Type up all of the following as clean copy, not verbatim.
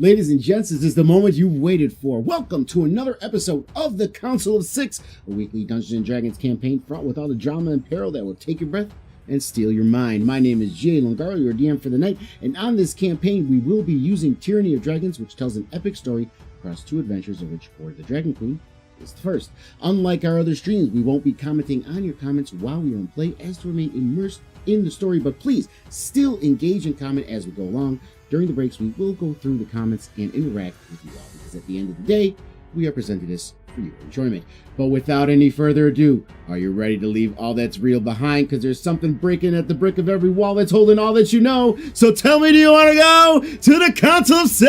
Ladies and gents, this is the moment you waited for. Welcome to another episode of the Council of Six, a weekly Dungeons & Dragons campaign fraught with all the drama and peril that will take your breath and steal your mind. My name is Jay Longaro, your DM for the night, and on this campaign we will be using Tyranny of Dragons, which tells an epic story across two adventures of which Hoard the Dragon Queen is the first. Unlike our other streams, we won't be commenting on your comments while we are in play as to remain immersed in the story, but please still engage and comment as we go along. During the breaks, we will go through the comments and interact with you all, because at the end of the day, we are presenting this for your enjoyment. But without any further ado, are you ready to leave all that's real behind? Because there's something breaking at the brick of every wall that's holding all that you know. So tell me, do you want to go to the Council of Six?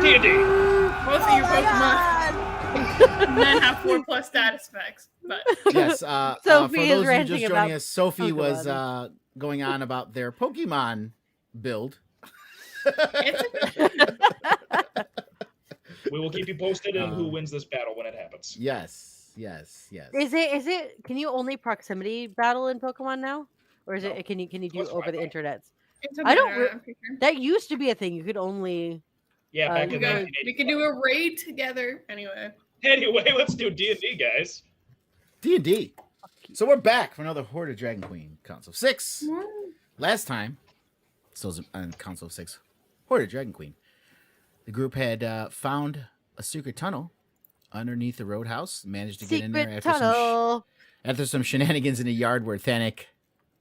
D&D. Most of your Pokemon men have 4+ status effects, but Yes, Sophie for is those of you ranting just about joining us, Sophie was Pokemon. going on about their Pokemon build. we will keep you posted on who wins this battle when it happens. Yes. Is it? Can you only proximity battle in Pokemon now, or is No. it? Can you do What's over the my internet? It's I don't I'm pretty sure. That used to be a thing. You could only. Yeah, back You in guys- 1980. We could do a raid together. Anyway, let's do D&D, guys. D&D. So we're back for another Hoard of Dragon Queen Council of Six. Last time, so it was on Council of Six, Hoard of Dragon Queen. The group had found a secret tunnel underneath the roadhouse. Managed to get in there Secret tunnel. after some shenanigans in the yard where Thanik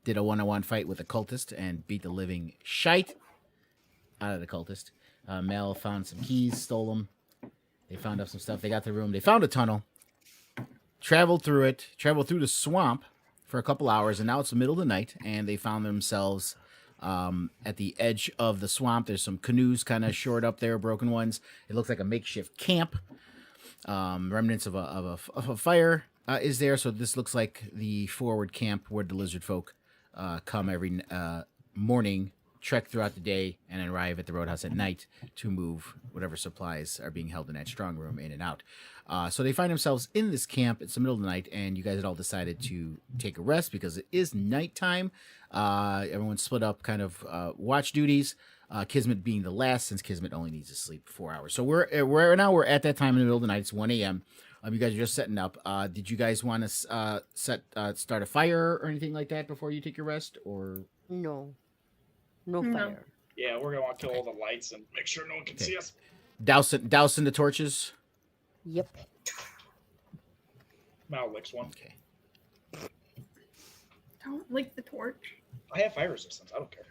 did a one-on-one fight with a cultist and beat the living shite out of the cultist. Mel found some keys, stole them. They found up some stuff. They got the room. They found a tunnel. Traveled through the swamp for a couple hours, and now it's the middle of the night, and they found themselves at the edge of the swamp. There's some canoes kind of shored up there, broken ones. It looks like a makeshift camp. Remnants of a fire is there, so this looks like the forward camp where the lizard folk come every morning, trek throughout the day, and then arrive at the roadhouse at night to move whatever supplies are being held in that strong room in and out. So they find themselves in this camp. It's the middle of the night, and you guys had all decided to take a rest because it is nighttime. Everyone's split up, kind of watch duties. Kismet being the last, since Kismet only needs to sleep 4 hours. So we're at that time in the middle of the night. It's 1 a.m. You guys are just setting up. Did you guys want to start a fire or anything like that before you take your rest, or No No. fire. Yeah, we're going to kill all the lights and make sure no one can see us. dousing the torches? Yep. Mal licks one. Okay. Don't lick the torch. I have fire resistance. I don't care.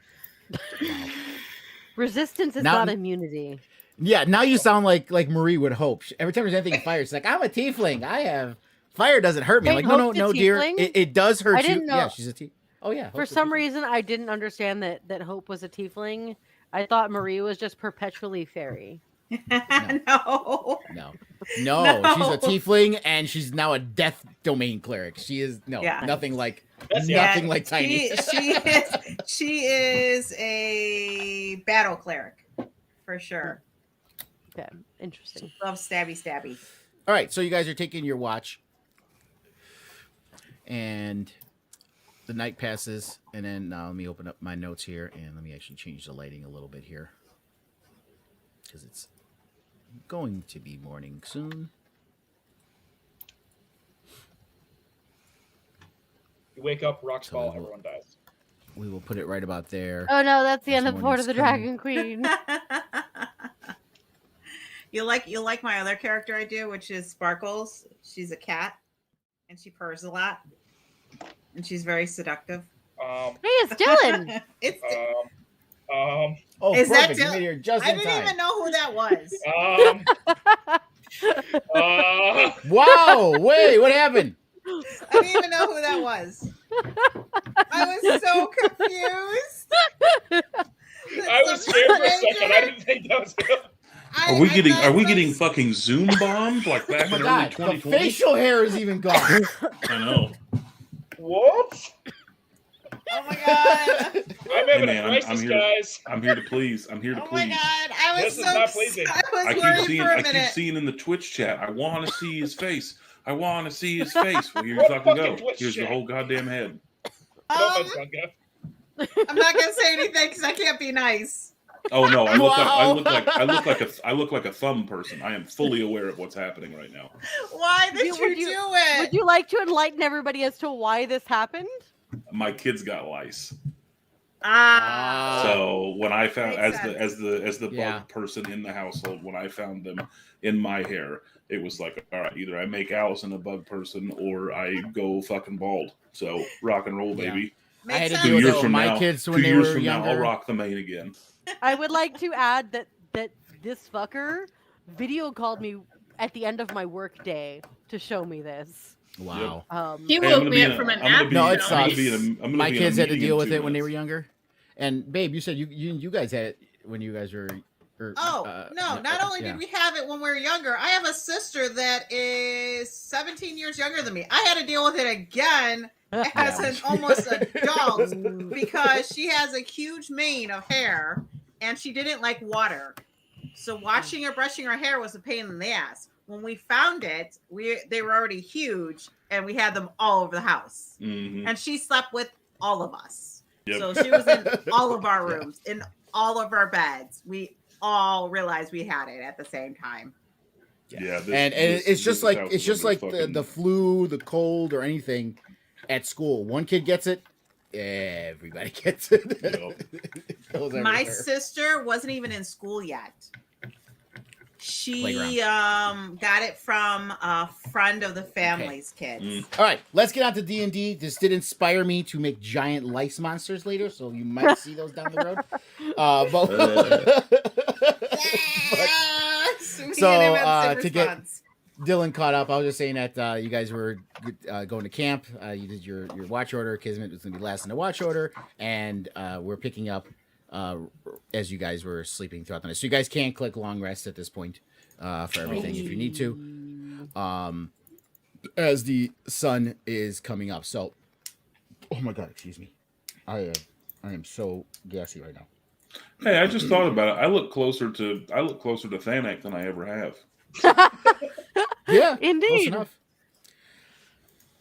Resistance is Now- not immunity. Yeah, now you sound like Marie would hope. Every time there's anything fire, she's like, I'm a tiefling. I have fire doesn't hurt me. I'm Wait, like, Hope's a no, dear. tiefling? It does hurt I you. didn't know. Yeah, she's a tiefling. Oh yeah. For Hope's a some tiefling. reason, I didn't understand that Hope was a tiefling. I thought Marie was just perpetually fairy. No. No, No. she's a tiefling, and she's now a death domain cleric. She is nothing like Tiny. She is a battle cleric for sure. Okay, interesting. Loves stabby. All right, so you guys are taking your watch, and the night passes, and then let me open up my notes here, and let me actually change the lighting a little bit here, because it's going to be morning soon. You wake up, rocks fall, everyone dies. We will put it right about there. Oh no, that's the This end of Hoard of the morning's Dragon Queen. You like my other character I do, which is Sparkles. She's a cat, and she purrs a lot, and she's very seductive. Hey, it's Dylan. It's Oh, Is that perfect! You made it here just I in didn't time. even know who that was. Wow! Wait, what happened? I didn't even know who that was. I was so confused. I was scared for a second. I didn't think that was him. Are we getting fucking Zoom bombed like back Oh in my early god, the 2020? facial hair is even gone. I know. What? Oh my god. I'm having man, a I'm crisis, here. guys. I'm here to please. I'm here to Oh my please. god. I was This is not pleasing. I was I worried keep seeing. for a I minute. keep seeing in the Twitch chat. I want to see his face. I want to see his face. Well, here you What fucking go. fucking Twitch Here's the chat? whole goddamn head. No offense, Gunga. I'm not gonna say anything because I can't be nice. Oh no, I Wow. look like a thumb person. I am fully aware of what's happening right now. Why did you do it? Would you like to enlighten everybody as to why this happened? My kids got lice. Ah. So when I found Makes as the bug Yeah. person in the household, when I found them in my hair, it was like, all right, either I make Allison a bug person or I go fucking bald. So rock and roll, baby. I had to Makes deal with years that with from my now- kids 2 when they years were from now, I'll younger. rock the mane again. I would like to add that this fucker video called me at the end of my work day to show me this. Wow. He Hey, I'm woke gonna me be up in a- from a I'm gonna nap. be- No, I'm it gonna sucks. be in a- I'm gonna My be in a kids had to meeting deal in with 2 it when they were minutes. younger. And babe, you said you guys had it when you guys were. Not only did we have it when we were younger, I have a sister that is 17 years younger than me. I had to deal with it again as an almost adult because she has a huge mane of hair and she didn't like water. So washing or brushing her hair was a pain in the ass. When we found it, they were already huge and we had them all over the house. Mhm. And she slept with all of us. Yep. So she was in all of our rooms, in all of our beds. We all realized we had it at the same time. Yeah, It's just like house it's is just under like fucking- the flu, the cold, or anything at school. One kid gets it, everybody gets it. Yep. Goes My everywhere. sister wasn't even in school yet. She Playground. got it from a friend of the family's kids. Mm. All right, let's get on to D&D. This did inspire me to make giant lice monsters later, so you might see those down the road. To get Dylan caught up, I was just saying that you guys were going to camp. You did your watch order. Kismet was going to be last in the watch order, and we're picking up as you guys were sleeping throughout the night. So you guys can click long rest at this point for everything if you need to. As the sun is coming up. So, oh my god, excuse me. I am so gassy right now. Hey, I just thought about it. I look closer to Thanak than I ever have. Yeah, Indeed. close enough.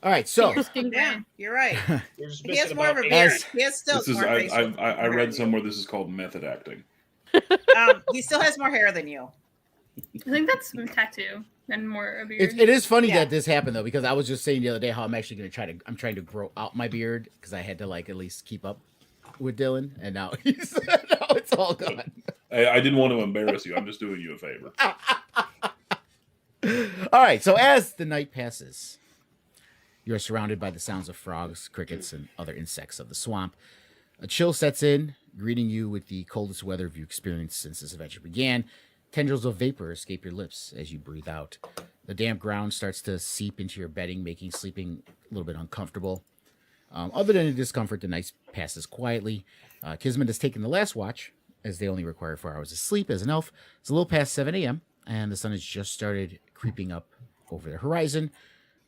All right, so Yeah, you're right. You're just He has bitching more of about a being- beard. He has still This is more facial I hair read than somewhere this is called method acting. you. He still has more hair than you. I think that's a tattoo and more of your. it is funny Yeah. that this happened though, because I was just saying the other day how I'm actually going to I'm trying to grow out my beard because I had to like at least keep up with Dylan, and now now it's all gone. I didn't want to embarrass you. I'm just doing you a favor. All right, so as the night passes, you're surrounded by the sounds of frogs, crickets, and other insects of the swamp. A chill sets in, greeting you with the coldest weather you've experienced since this adventure began. Tendrils of vapor escape your lips as you breathe out. The damp ground starts to seep into your bedding, making sleeping a little bit uncomfortable. Other than the discomfort, the night passes quietly. Kismet has taken the last watch, as they only require 4 hours of sleep as an elf. It's a little past 7 a.m., and the sun has just started creeping up over the horizon.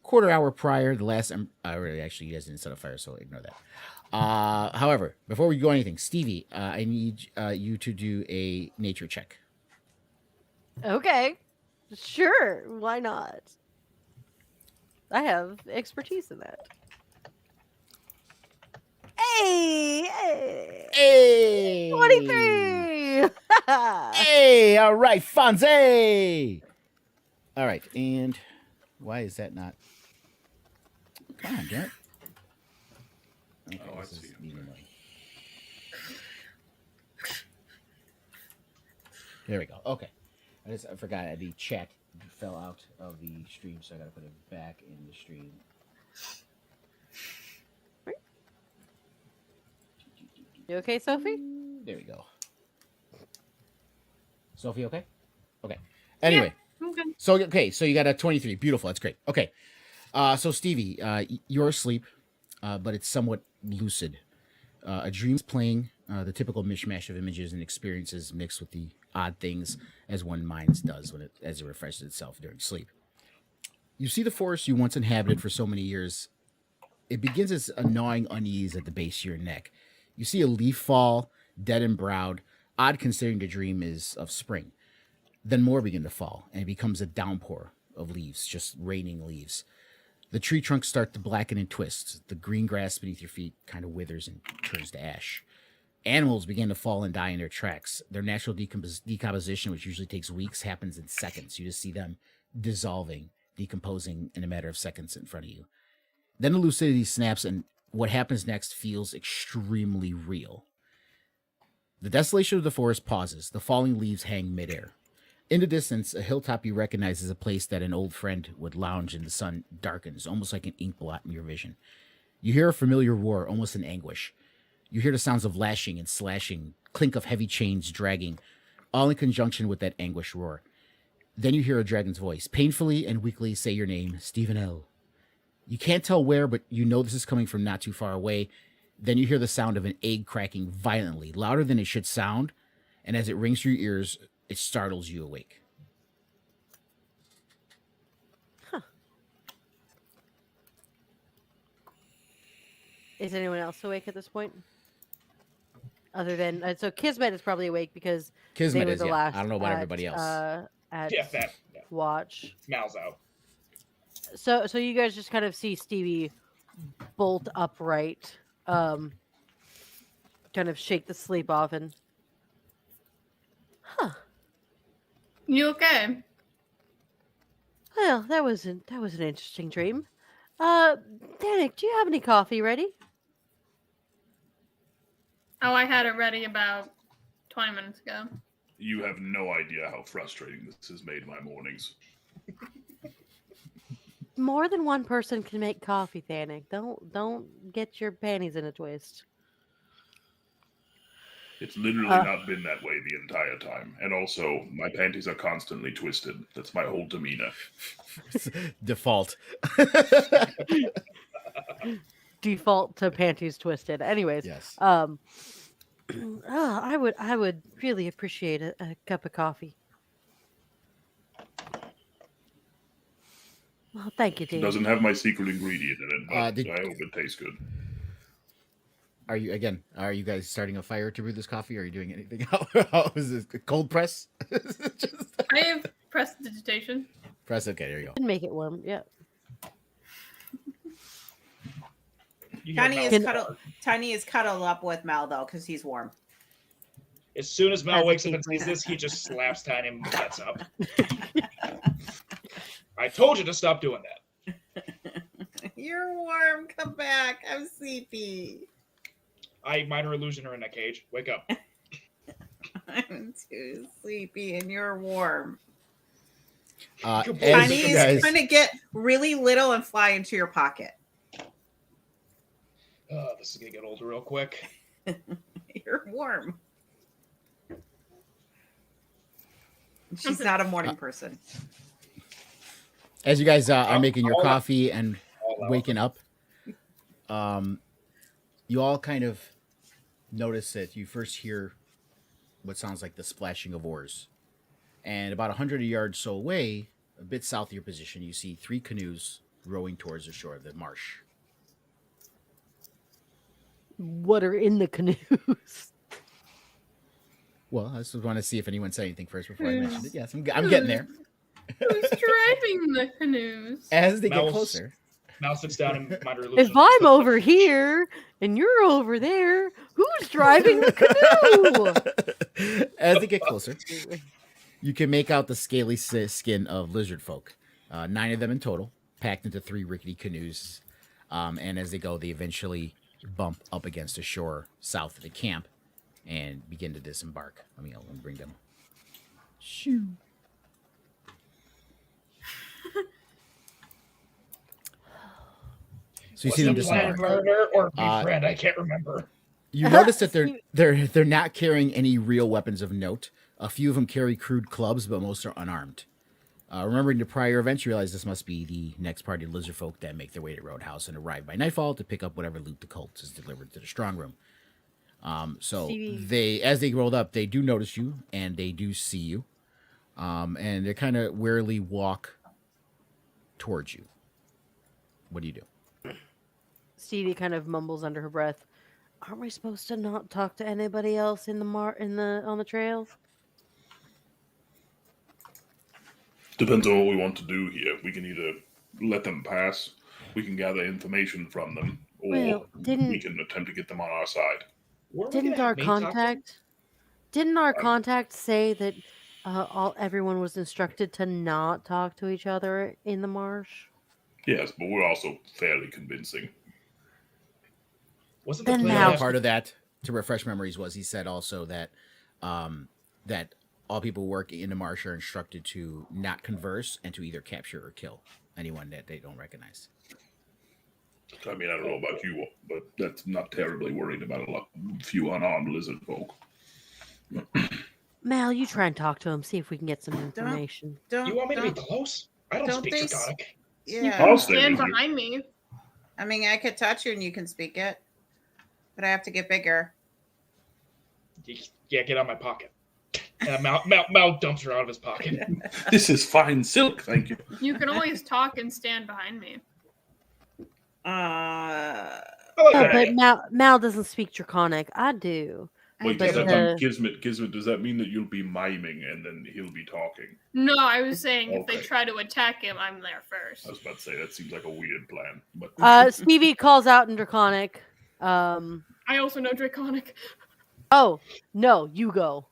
Quarter hour prior, the last... actually, you guys didn't set a fire, so ignore that. However, before we go anything, Stevie, I need you to do a nature check. Okay. Sure. Why not? I have expertise in that. Hey! Hey! 23! Hey! All right, Fonzie! All right, and why is that not... Come on, Garrett. Okay, Oh, I this is see. being annoying. There we go. Okay. I forgot the chat fell out of the stream, so I gotta put it back in the stream. You okay, Sophie? There we go. Sophie, okay? Okay. Anyway, Okay. so you got a 23. Beautiful. That's great. Okay. So Stevie, you're asleep, but it's somewhat lucid. A dream's playing, the typical mishmash of images and experiences mixed with the odd things as one mind does as it refreshes itself during sleep. You see the forest you once inhabited for so many years. It begins as a gnawing unease at the base of your neck. You see a leaf fall, dead and browed, odd considering the dream is of spring. Then more begin to fall, and it becomes a downpour of leaves, just raining leaves. The tree trunks start to blacken and twist. The green grass beneath your feet kind of withers and turns to ash. Animals begin to fall and die in their tracks. Their natural decomposition, which usually takes weeks, happens in seconds. You just see them dissolving, decomposing in a matter of seconds in front of you. Then the lucidity snaps, and what happens next feels extremely real. The desolation of the forest pauses. The falling leaves hang midair. In the distance, a hilltop you recognize as a place that an old friend would lounge in the sun darkens, almost like an ink blot in your vision. You hear a familiar roar, almost in anguish. You hear the sounds of lashing and slashing, clink of heavy chains dragging, all in conjunction with that anguish roar. Then you hear a dragon's voice, painfully and weakly say your name, Stephen L. You can't tell where, but you know this is coming from not too far away. Then you hear the sound of an egg cracking violently, louder than it should sound, and as it rings through your ears, it startles you awake. Huh. Is anyone else awake at this point? Other than so Kismet is probably awake because Kismet they were is, the yeah. last I don't know about everybody else. At Yeah. watch. Mal's out. So you guys just kind of see Stevie bolt upright, kind of shake the sleep off, and You okay? well, that was an interesting dream. Danik, do you have any coffee ready? Oh, I had it ready about 20 minutes ago. You have no idea how frustrating this has made my mornings. More than one person can make coffee, Danik. Don't get your panties in a twist. It's literally not been that way the entire time. And also, my panties are constantly twisted. That's my whole demeanor. Default. Default to panties twisted. Anyways, Yes. I would really appreciate a cup of coffee. Well, thank you, It Danik. doesn't have my secret ingredient in it, but Did- I hope it tastes good. Are you guys starting a fire to brew this coffee? Or are you doing anything? How is this? Cold press? I have prestidigitation. Press. Okay, there you go. Can make it warm. Yeah. You hear Tiny Mal- is cuddled up with Mal though, because he's warm. As soon as Mal As a wakes up and king. sees this, he just slaps Tiny and gets up. I told you to stop doing that. You're warm. Come back. I'm sleepy. Minor illusion are in that cage. Wake up. I'm too sleepy, and you're warm. As Tiny you is guys, going to get really little and fly into your pocket. This is gonna get old real quick. You're warm. She's not a morning person. as you guys are making your All out. coffee and All out. waking up, you all kind of notice that you first hear what sounds like the splashing of oars. And about 100 yards so away, a bit south of your position, you see 3 canoes rowing towards the shore of the marsh. What are in the canoes? Well, I just want to see if anyone said anything first before I mentioned it. Yes, I'm getting there. Who's driving the canoes? As they get Mouse. closer. Mal sits down and minor illusion. If I'm over here and you're over there, who's driving the canoe? As they get closer, you can make out the scaly skin of lizard folk. 9 of them in total, packed into 3 rickety canoes. And as they go, they eventually bump up against the shore south of the camp and begin to disembark. Let me bring them. Shoo. So you see them Was he planning disembark. murder or befriend? I can't remember. You notice that they're not carrying any real weapons of note. A few of them carry crude clubs, but most are unarmed. Remembering the prior events, you realize this must be the next party of lizard folk that make their way to Roadhouse and arrive by nightfall to pick up whatever loot the cult has delivered to the strong room. So as they rolled up, they do notice you and they do see you, and they kind of warily walk towards you. What do you do? Stevie kind of mumbles under her breath. Aren't we supposed to not talk to anybody else on the trail? Depends on what we want to do here. We can either let them pass, we can gather information from them, or Well, we can attempt to get them on our side. Didn't our contact say that everyone was instructed to not talk to each other in the marsh? Yes, but we're also fairly convincing. Wasn't Then the now- plan Part of that, to refresh memories, was he said also that that all people working in the marsh are instructed to not converse and to either capture or kill anyone that they don't recognize. I mean, I don't know about you, but that's not terribly worried about a few unarmed lizard folk. Mal, you try and talk to him, see if we can get some information. You want me to be close? I don't speak they Draconic. You Yeah. can stay stand with you. behind me. I mean, I could touch you and you can speak it, but I have to get bigger. Yeah, get out of my pocket. Mal dumps her out of his pocket. This is fine silk, thank you. You can always talk and stand behind me. I like Oh, that but idea. Mal doesn't speak Draconic. I do. Wait, But does that the- mean, Kismet, does that mean that you'll be miming and then he'll be talking? No, I was saying if they Okay. try to attack him, I'm there first. I was about to say, that seems like a weird plan. But Stevie calls out in Draconic. I also know Draconic. Oh, no, you go.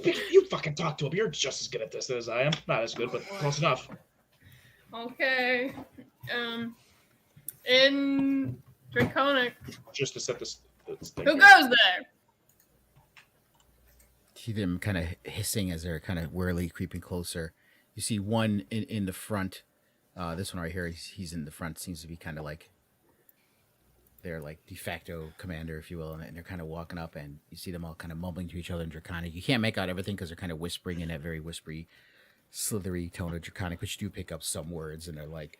You fucking talk to him. You're just as good at this as I am. Not as good, but close enough. Okay. In Draconic. Just to set this thing Who here. goes there? See them kind of hissing as they're kind of warily creeping closer. You see one in the front. This one right here, he's in the front. Seems to be kind of like their like de facto commander, if you will, and they're kind of walking up, and you see them all kind of mumbling to each other in Draconic. You can't make out everything because they're kind of whispering in that very whispery, slithery tone of Draconic, but you do pick up some words, and they're like,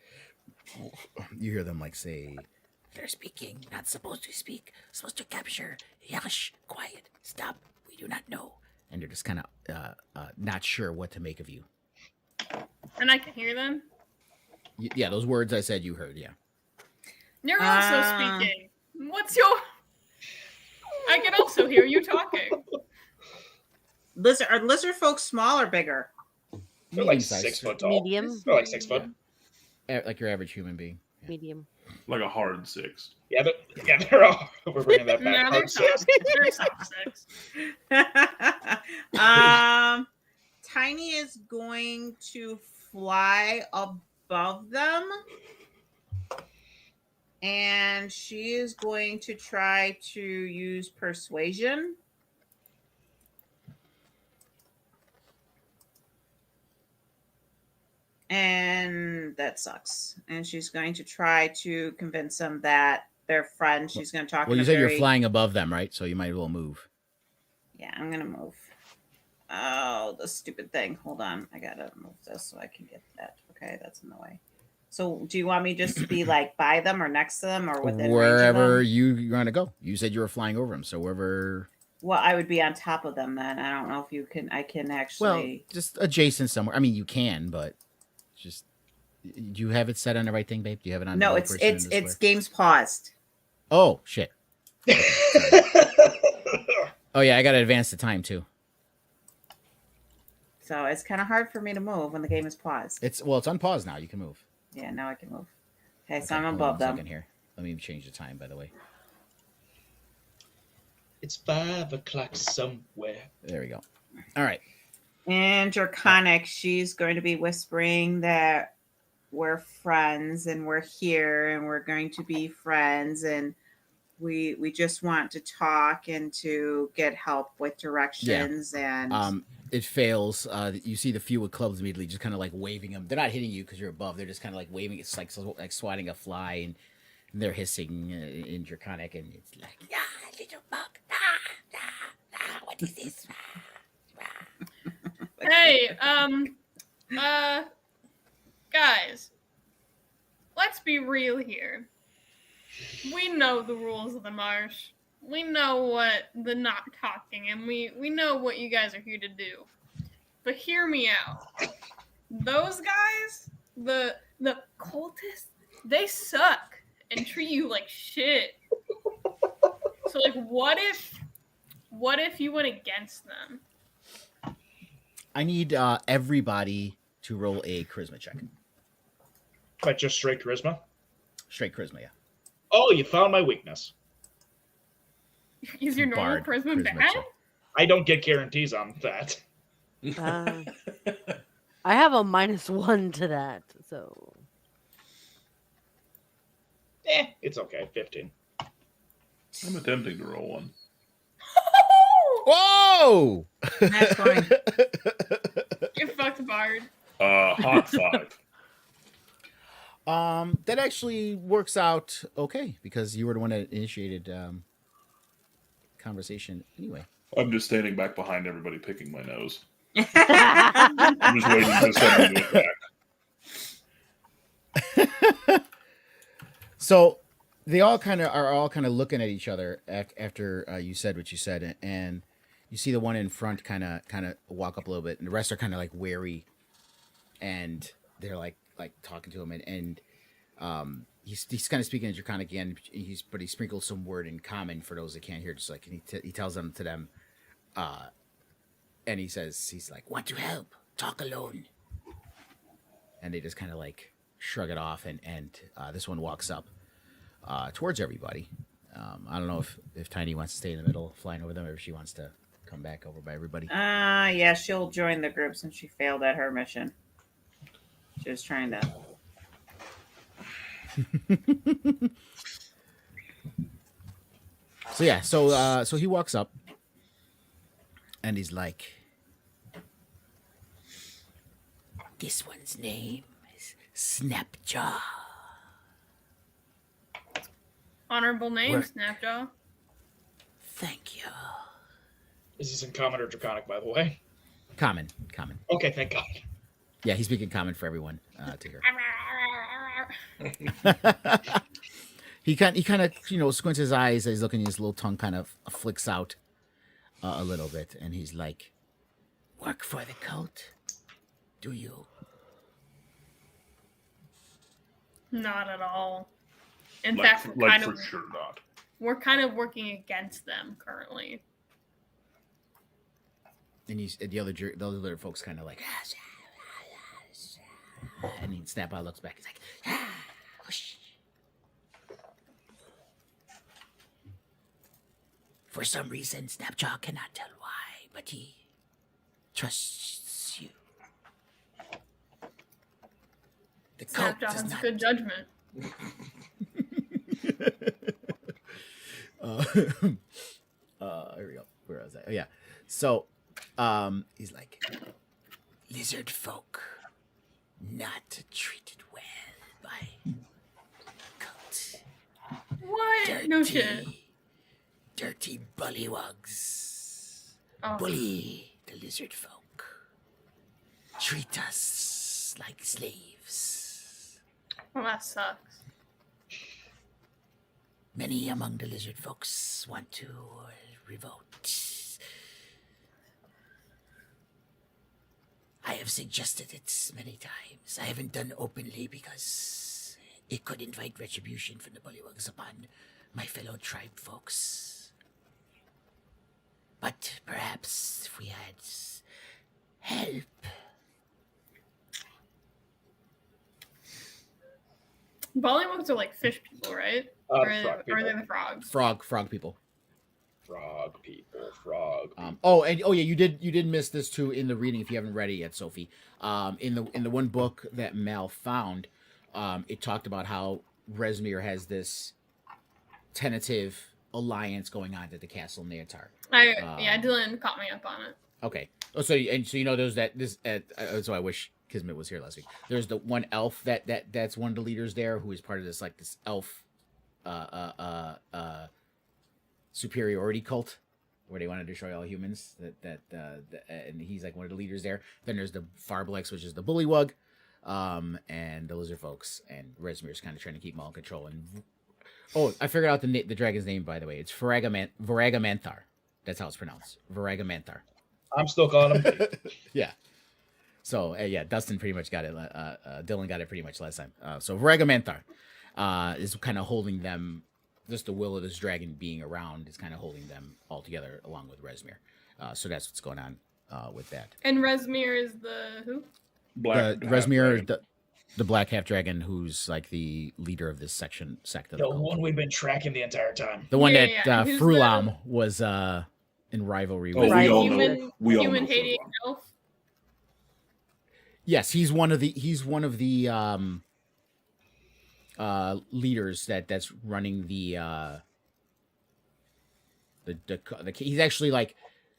you hear them like say, "They're speaking, not supposed to speak, supposed to capture. Hush, quiet, stop. We do not know." And they're just kind of not sure what to make of you. And I can hear them. Yeah, those words I said you heard. Yeah. You're also speaking. What's your... I can also hear you talking. Are lizard folks small or bigger? They're like Medium-sized. 6 foot tall. Medium. They're like 6 foot. Like your average human being. Yeah. Medium. like a hard 6. Yeah, they're all. We're bringing that back. No, Hard they're six. soft. They're soft 6. Tiny is going to fly above them. And she is going to try to use persuasion. And that sucks. And she's going to try to convince them that they're friends. She's going to talk. Well, you said you're flying above them, right? So you might as well move. Yeah, I'm going to move. Oh, the stupid thing. Hold on. I got to move this so I can get that. Okay, that's in the way. So do you want me just to be like by them or next to them or within Wherever range of them? you want to go. You said you were flying over them, so wherever. Well, I would be on top of them then. I don't know if you can. I can actually. Well, just adjacent somewhere. I mean, you can, but just. Do you have it set on the right thing, babe? Do you have it on? No, the it's person in the it's square? game's paused. Oh shit! Oh yeah, I got to advance the time too. So it's kind of hard for me to move when the game is paused. It's unpaused now. You can move. Yeah, now I can move. Okay, so Okay, I'm hold on above a them. second here. Let me change the time, by the way. It's 5 o'clock somewhere. There we go. All right. And Draconic, she's going to be whispering that we're friends and we're here and we're going to be friends and we just want to talk and to get help with directions and It fails. You see the few with clubs immediately just kind of like waving them. They're not hitting you because you're above. They're just kind of like waving. It's like swatting a fly, and they're hissing in Draconic, and it's like, "Yeah, little bug. What is this?" Hey, guys, let's be real here. We know the rules of the marsh. We know what the not talking, and we know what you guys are here to do. But hear me out. Those guys, the cultists, they suck and treat you like shit. So like, what if you went against them? I need everybody to roll a charisma check. But just straight charisma? Straight charisma, yeah. Oh, you found my weakness. Is your normal Bard charisma charisma bad? check. I don't get guarantees on that. I have a -1 to that, so It's okay. 15. I'm attempting to roll one. Whoa! That's fine. You fucked Bard. Hot 5. That actually works out okay because you were the one that initiated conversation anyway. I'm just standing back behind everybody picking my nose. I'm just waiting for somebody to attack. So they all kind of looking at each other after you said what you said, and you see the one in front kind of walk up a little bit, and the rest are kind of like wary, and they're like talking to him, and he's kind of speaking in Draconic again. But he sprinkles some word in common for those that can't hear. Just like he tells them to them, and he says he's like, "Want to help? Talk alone." And they just kind of like shrug it off, and this one walks up towards everybody. I don't know if Tiny wants to stay in the middle, flying over them, or if she wants to come back over by everybody. Yeah, she'll join the group since she failed at her mission. She was trying to. So yeah, so he walks up, and he's like, "This one's name is Snapjaw." Honorable name, Where- Snapjaw. Thank you. Is this in common or draconic, by the way? Common. Okay, thank God. Yeah, he's speaking common for everyone to hear. He kind of squints his eyes as he's looking. His little tongue kind of flicks out a little bit, and he's like, "Work for the cult, do you?" Not at all. In Like, fact, like for sure not. we're kind of working against them currently. And the other folks kind of like, and then Snapjaw looks back. He's like, whoosh. For some reason, Snapjaw cannot tell why, but he trusts you. The cult Snapjaw does has not. good judgment. Here we go. Where was I? Oh yeah. So, he's like, lizard folk, not treated well by cult. What? No shit. Dirty bullywugs. Oh. Bully the lizard folk. Treat us like slaves. Well, that sucks. Many among the lizard folks want to revolt. I have suggested it many times. I haven't done openly because it could invite retribution from the bullywugs upon my fellow tribe folks. But perhaps if we had help. Bullywugs are like fish people, right? Or are they the frogs? Frog people. Frog people. Frog. Yeah, you did miss this too in the reading if you haven't read it yet, Sophie. In the one book that Mal found, it talked about how Rezmir has this tentative alliance going on at the castle Neatar. Dylan caught me up on it. Okay. Oh, so you know there's so I wish Kismet was here last week. There's the one elf that's one of the leaders there who is part of this elf superiority cult where they want to destroy all humans. And he's like one of the leaders there. Then there's the Farblex, which is the bullywug, and the lizard folks. And Rezmir's kind of trying to keep them all in control. And I figured out the dragon's name, by the way. It's Varagamanthar. That's how it's pronounced. Varagamanthar. I'm still calling him. Yeah. So Dustin pretty much got it. Dylan got it pretty much last time. So Varagamanthar is kind of holding them. Just the will of this dragon being around is kind of holding them all together along with Rezmir. So that's what's going on with that. And Rezmir is the who? Black Rezmir, The black half dragon, who's like the leader of this sect of the The cult. one we've been tracking the entire time. The one Yeah, that who's Frulam was in rivalry Oh, with. we all know. Human, We all human know. hating Furlong. elf. Yes, he's one of the leaders that's running the he's actually like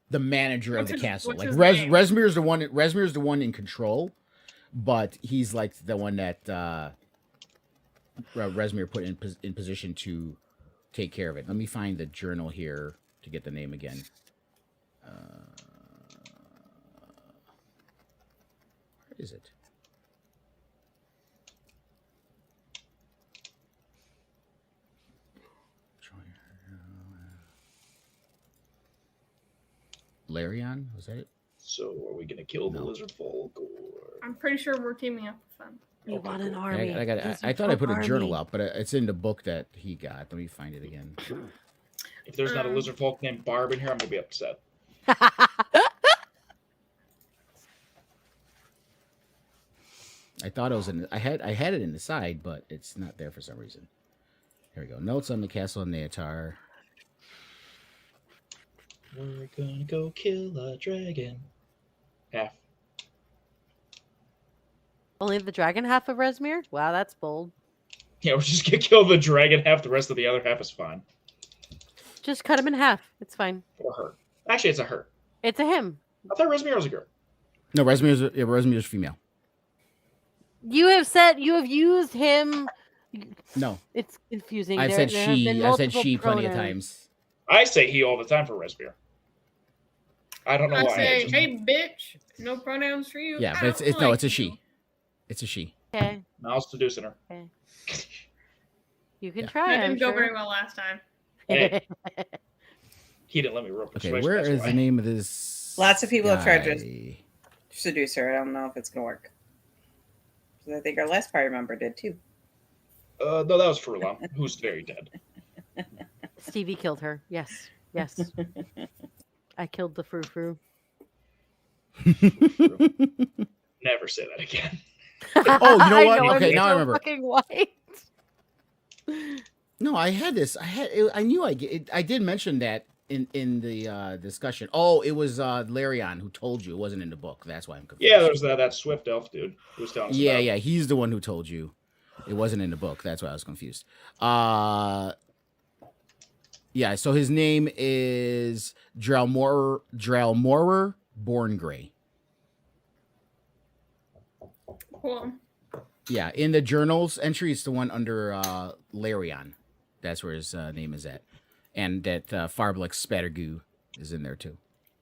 the manager of the castle. Like Resmir's the one in control, but he's like the one that Resmir put in position to take care of it. Let me find the journal here to get the name again. Where is it? Larion, was that it? So are we gonna kill the No. lizard folk or I'm pretty sure we're teaming up with them. You Okay, want an cool. army. I thought I put a journal out, but it's in the book that he got. Let me find it again. if there's not a lizard folk named Barb in here, I'm gonna be upset. I thought it was I had it in the side, but it's not there for some reason. Here we go. Notes on the castle of Neatar. We're gonna go kill a dragon. Half. Only the dragon half of Resmir? Wow, that's bold. Yeah, we're just gonna kill the dragon half. The rest of the other half is fine. Just cut him in half. It's fine. Or her. Actually, it's a her. It's a him. I thought Resmir was a girl. No, Resmir's female. You have used him. No, It's confusing. I've said she. I've said she plenty of times. I say he all the time for Resmir. I don't know I why. say, Just- hey, bitch, no pronouns for you. Yeah, I but it's don't no, like it's a you. she. It's a she. Okay, I'll seducing her. you can Yeah. try. That I'm didn't go sure. very well last time. Hey. He didn't let me rope Okay, persuasion. where that's is why. the name of this? Lots of people have tried to guy? seduce her. I don't know if it's gonna work. 'Cause I think our last party member did too. No, that was Furlong, who's very dead. Stevie killed her. Yes, yes. I killed the frou-frou. Never say that again. Oh, you know what? I'm Okay, now I so remember. Fucking white. No, I had this. I knew I did mention that in the discussion. Oh, it was Larion who told you. It wasn't in the book. That's why I'm confused. Yeah, there's that Swift elf dude who was telling us Yeah, about. yeah. He's the one who told you. It wasn't in the book. That's why I was confused. Yeah. So his name is Drelmorer Born Gray. Cool. Yeah, in the journals entry, it's the one under Larion. That's where his name is at, and that Farblex Spattergoo is in there too,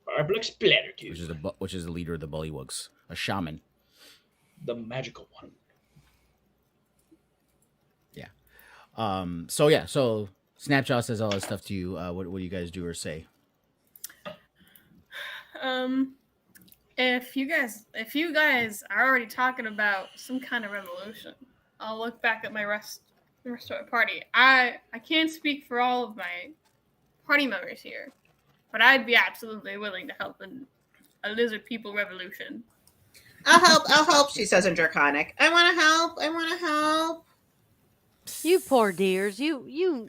Arblex Splattercube, which is the leader of the Bullywugs, a shaman. the magical one. So Snapshot says all that stuff to you. What do you guys do or say? If you guys are already talking about some kind of revolution, I'll look back at the rest of my party. I can't speak for all of my party members here, but I'd be absolutely willing to help in a lizard people revolution. I'll help, she says in Draconic. I want to help. You poor dears. You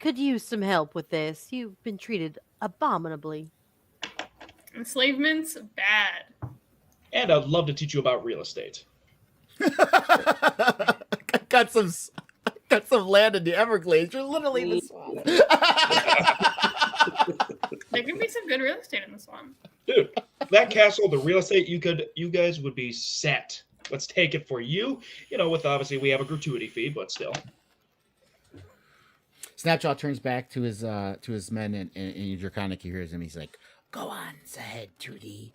could use some help with this. You've been treated abominably. Enslavement's bad. And I'd love to teach you about real estate. got some land in the Everglades. You're literally in the swamp. There could be some good real estate in this one. Dude, that castle, the real estate, you guys would be set. Let's take it for you. You know, with obviously we have a gratuity fee, but still. Snapshot turns back to his men, and in Draconic he hears him. He's like, "Go on ahead to the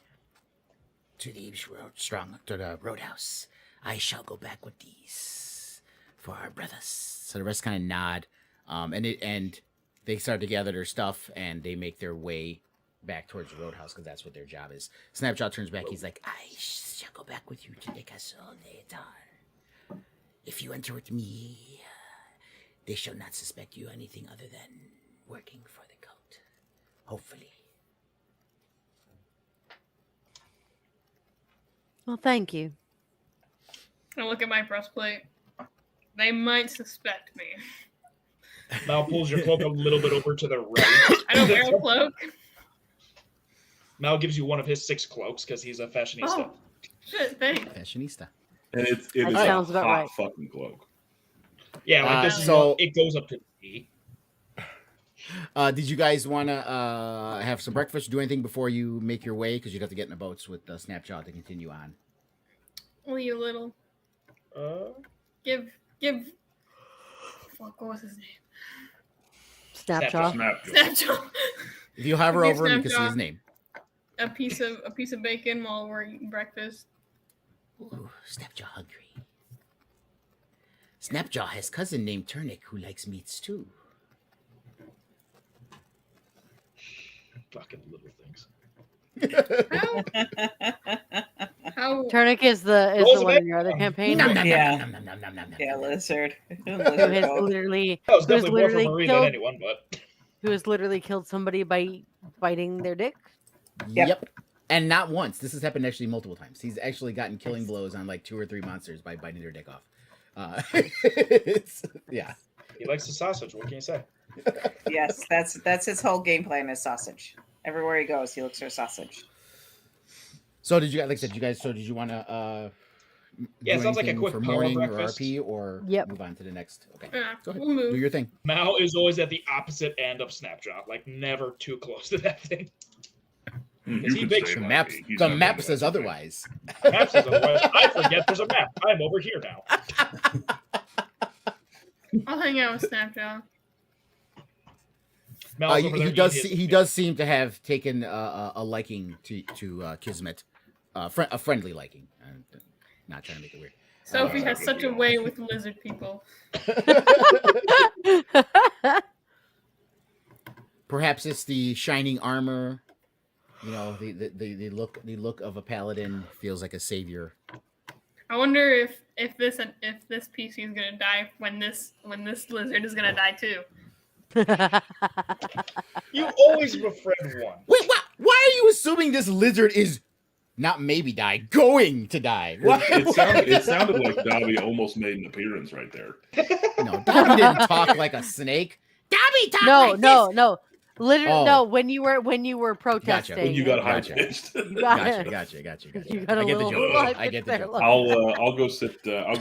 roadhouse. I shall go back with these for our brothers." So the rest kind of nod, and they start to gather their stuff, and they make their way back towards the roadhouse because that's what their job is. Snapshot turns back. He's like, "I shall go back with you to the castle Neatar. If you enter with me, they shall not suspect you anything other than working for the cult. Hopefully." Well, thank you. I look at my breastplate. They might suspect me. Mal pulls your cloak a little bit over to the right. I don't wear a cloak. Mal gives you one of his 6 cloaks because he's a fashionista. Oh, shit, thanks. Fashionista. And it That is sounds a about hot right. fucking cloak. Yeah, like this is so- it goes up to D. Did you guys want to have some breakfast? Do anything before you make your way? Because you got to get in the boats with Snapshot to continue on. Will you little? Give. Fuck, what was his name? Snapshot. Snapshot. If you hover Give over him, you can see his Snapshot name. A piece of bacon while we're eating breakfast. Ooh, Snapjaw hungry. Snapjaw has cousin named Turnick who likes meats too. Fucking little things. How Turnick is the one in your other campaign. Nom, nom, Yeah. nom, nom, nom, nom, nom, nom, Yeah, nom. lizard. Who has literally That was who has definitely more for literally Marie than killed anyone, but who has literally killed somebody by biting their dick. Yep. And not once. This has happened actually multiple times. He's actually gotten killing blows on like 2 or 3 monsters by biting their dick off. Yeah. he likes the sausage. What can you say? Yes, that's his whole game plan is sausage. Everywhere he goes, he looks for sausage. So did you, like I said, did you want to Yeah, do sounds like a anything quick for power morning breakfast. or RP or Yep. move on to the next? Okay. Yeah, Go ahead. we'll move. Do your thing. Mal is always at the opposite end of Snapshot, like never too close to that thing. You Is he can big? say The that, map, Pete. He's the not map gonna says do that. otherwise. Map says otherwise. I forget there's a map. I'm over here now. I'll hang out with Snapjaw. Mal's over there He does. eating his- He does seem to have taken a liking to Kismet, a friendly liking. I'm not trying to make it weird. Sophie that has would such be a way with lizard people. Perhaps it's the shining armor. You know, the look of a paladin feels like a savior. I wonder if this PC is gonna die when this lizard is gonna die too. You always befriend one. Wait, what? Why are you assuming this lizard is not maybe going to die? What? It sounded like Dobby almost made an appearance right there. No, Dobby didn't talk like a snake. Dobby talked like No. Literally, Oh. no. When you were protesting, When you got high Gotcha. pitched. You got Gotcha. You got a I get the little joke. high I get the pitch there, joke. look. I'll go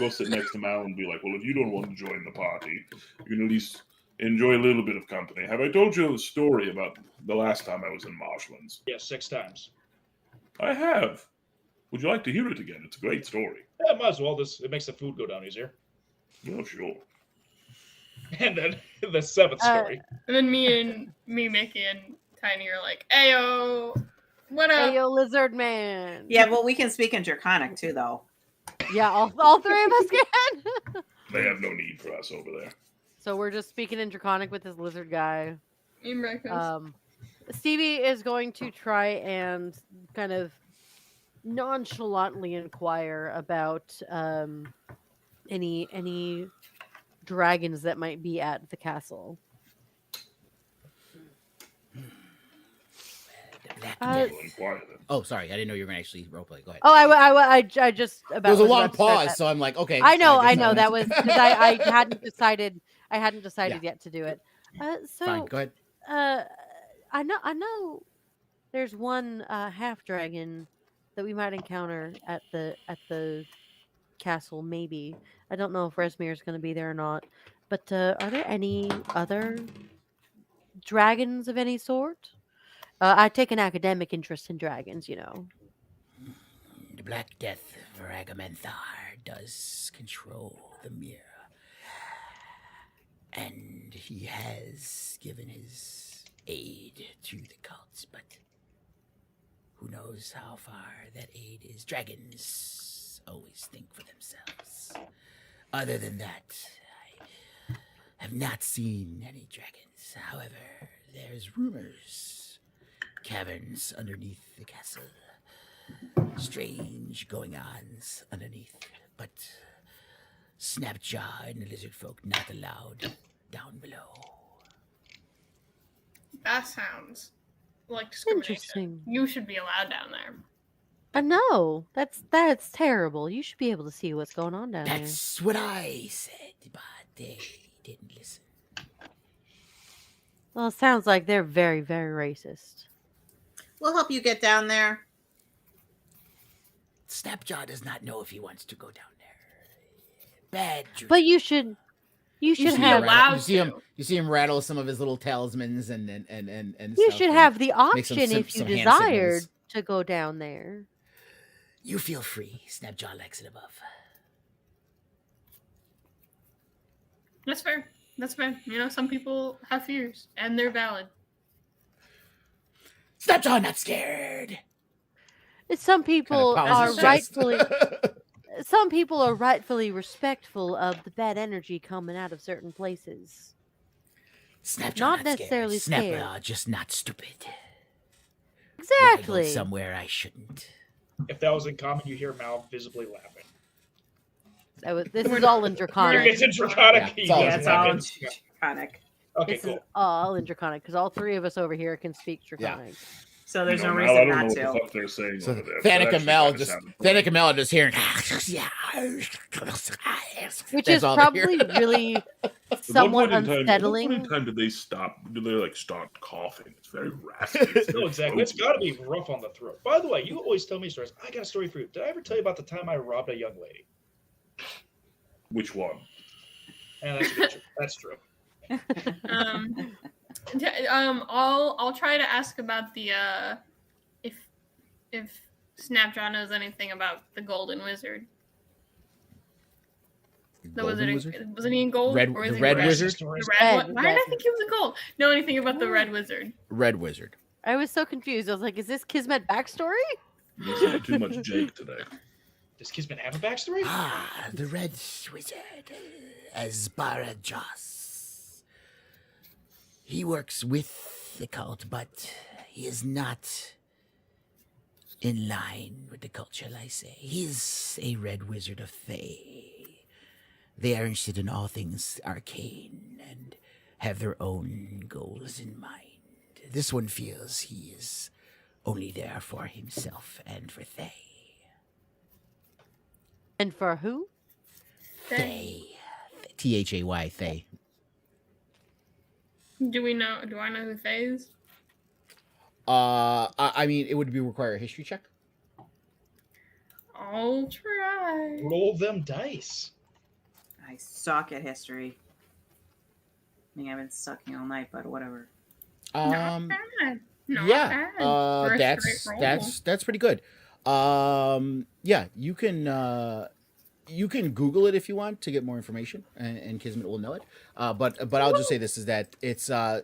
sit next to Mal and be like, well, if you don't want to join the party, you can at least enjoy a little bit of company. Have I told you the story about the last time I was in Marshlands? Yeah, 6 times. I have. Would you like to hear it again? It's a great story. Yeah, might as well. It makes the food go down easier. Oh, sure. And then the 7th story. And then me, Mickey, and Tiny are like, "Ayo, what up?" Hey, yo, lizard man. Yeah, well, we can speak in Draconic too, though. Yeah, all 3 of us can. They have no need for us over there. So we're just speaking in Draconic with this lizard guy. Eating breakfast. Stevie is going to try and kind of nonchalantly inquire about any dragons that might be at the castle. Well, inquire then. Oh, sorry. I didn't know you were going to actually roleplay. Go ahead. Oh, I just about. There was a was long about to start pause, that. so I'm like, okay. I know. guess That was because I hadn't decided. I hadn't decided Yeah. yet to do it. So Fine, go ahead. I know. There's one half dragon that we might encounter at the castle. Maybe I don't know if Resmir is going to be there or not. But are there any other dragons of any sort? I take an academic interest in dragons. You know. The Black Death of Ragamenthar does control the mirror. And he has given his aid to the cults, but who knows how far that aid is. Dragons always think for themselves. Other than that, I have not seen any dragons. However, there's rumors. Caverns underneath the castle. Strange going-ons underneath, but Snapjaw and the lizard folk not allowed down below. That sounds like discrimination. Interesting. You should be allowed down there. I know. That's terrible. You should be able to see what's going on down there. That's what I said, but they didn't listen. Well, it sounds like they're very, very racist. We'll help you get down there. Snapjaw does not know if he wants to go down there. Bad juju. But you should should be have allowed you see him rattle some of his little talismans and you stuff, should and have the make some option if you some hand desired signals. to go down there. You feel free. Snapjaw likes it above. That's fair. That's fair. You know, some people have fears, and they're valid. Snapjaw not scared. Some people pounds are his chest. some people are rightfully respectful of the bad energy coming out of certain places. Snapjaw Not not necessarily scared. scared. Snapjaw just not stupid. Exactly. Wiggled somewhere I shouldn't. If that was in common, you hear Mal visibly laughing. This is all in Draconic. It's in Draconic. Yeah, He it's all- doesn't it's laugh all in- Draconic. Okay, This cool. is all in Draconic because all three of us over here can speak Draconic. So there's no Mal, reason I don't not know what to. the fuck they're saying So over there. Thanik and Mel Mel just hearing. Which That's is all they probably hear. really somewhat unsettling. At what point in time did they stop? Did they like start coughing? It's very raspy. No, exactly. It's got to be rough on the throat. By the way, you always tell me stories. I got a story for you. Did I ever tell you about the time I robbed a young lady? Which one? Yeah, that's true. I'll try to ask about the if Snapjaw knows anything about the Golden Wizard. The Golden wizard? Wasn't he in gold? Red- or is the he red red? wizard? The Red, red one? Why did I yes. think he was in gold? Know anything about the red wizard? Red Wizard. I was so confused. I was like, is this Kismet backstory? You said too much Jake today. Does Kismet have a backstory? Ah, the Red Wizard, Asbarajas. He works with the cult, but he is not in line with the cult, shall I say. He's a Red Wizard of Thay. They are interested in all things arcane and have their own goals in mind. This one feels he is only there for himself and for Thay. And for who? Thay. Thay. Thay. Do I know who Faye is? I mean, it would require a history check. I'll try. Roll them dice. I suck at history. I think I've been sucking all night, but whatever. Not bad. Not Yeah, bad. For a straight roll. that's pretty good. Yeah, you can Google it if you want to get more information, and Kismet will know it. But I'll just say this is that it's the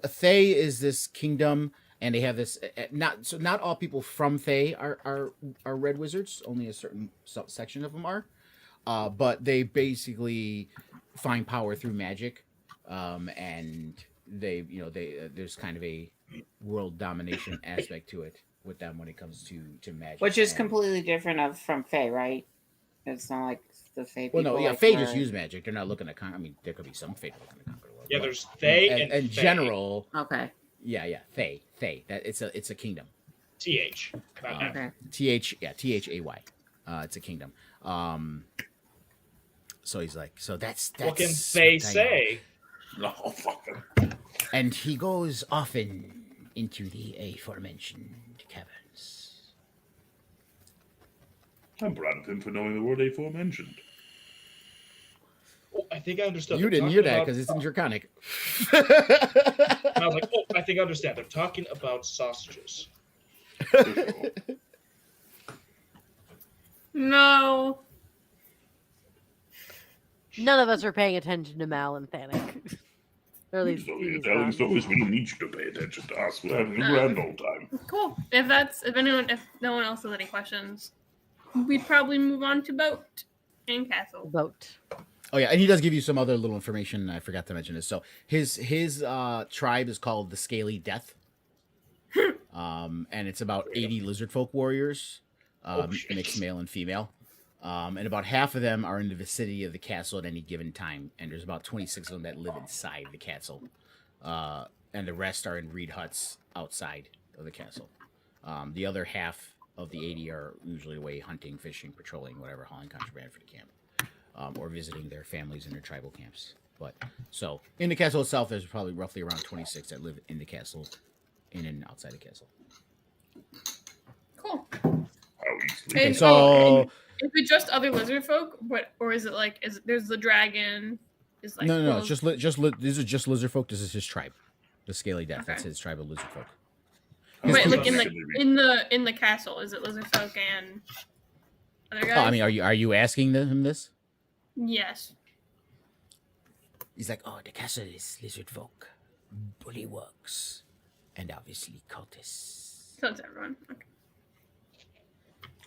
Thay is this kingdom, and they have this not all people from Thay are red wizards. Only a certain section of them are, but they basically find power through magic, and they there's kind of a world domination aspect to it with them when it comes to magic, Which is and- completely different from Fae, right? It's not like the Fae people. Well, no, yeah, like Fae were- just use magic. They're not looking to I mean, there could be some Fae looking to conquer the world. Yeah, but there's Thay and in Fae. general, Okay. yeah, Thay. That it's a kingdom. TH. Not F. Okay. Thay. It's a kingdom. So he's like, so that's What can Fae what I know. say? No, fuck them. And he goes often into the aforementioned caverns. I'm proud of him for knowing the word aforementioned. Oh, I think I understood. You They're didn't hear talking that about- because it's in Draconic. And I was like, oh, I think I understand. They're talking about sausages. For sure. No. None of us are paying attention to Mal and Thanik. Or at You're least so he's you're telling not. stories. We don't need you to pay attention to us. We're having a grand old time. Cool. If no one else has any questions, we'd probably move on to boat and castle. Boat. Oh yeah, and he does give you some other little information. I forgot to mention this. So his tribe is called the Scaly Death, and it's about 80 lizard folk warriors, shit. mixed male and female, and about half of them are in the vicinity of the castle at any given time. And there's about 26 of them that live inside the castle, and the rest are in reed huts outside of the castle. The other half of the 80 are usually away hunting, fishing, patrolling, whatever, hauling contraband for the camp, or visiting their families in their tribal camps. But so in the castle itself, there's probably roughly around 26 that live in the castle, in and outside the castle. Cool. Okay, And, so is it just other lizard folk? Or is it like there's the dragon? Is like no, it's just these are just lizard folk. This is his tribe, the Scaly Death. Okay. That's his tribe of lizard folk. Wait, like in the castle, is it lizard folk and other guys? Oh, I mean, are you asking him this? Yes. He's like, oh, the castle is lizard folk, bullywugs, and obviously cultists. So it's everyone. Okay.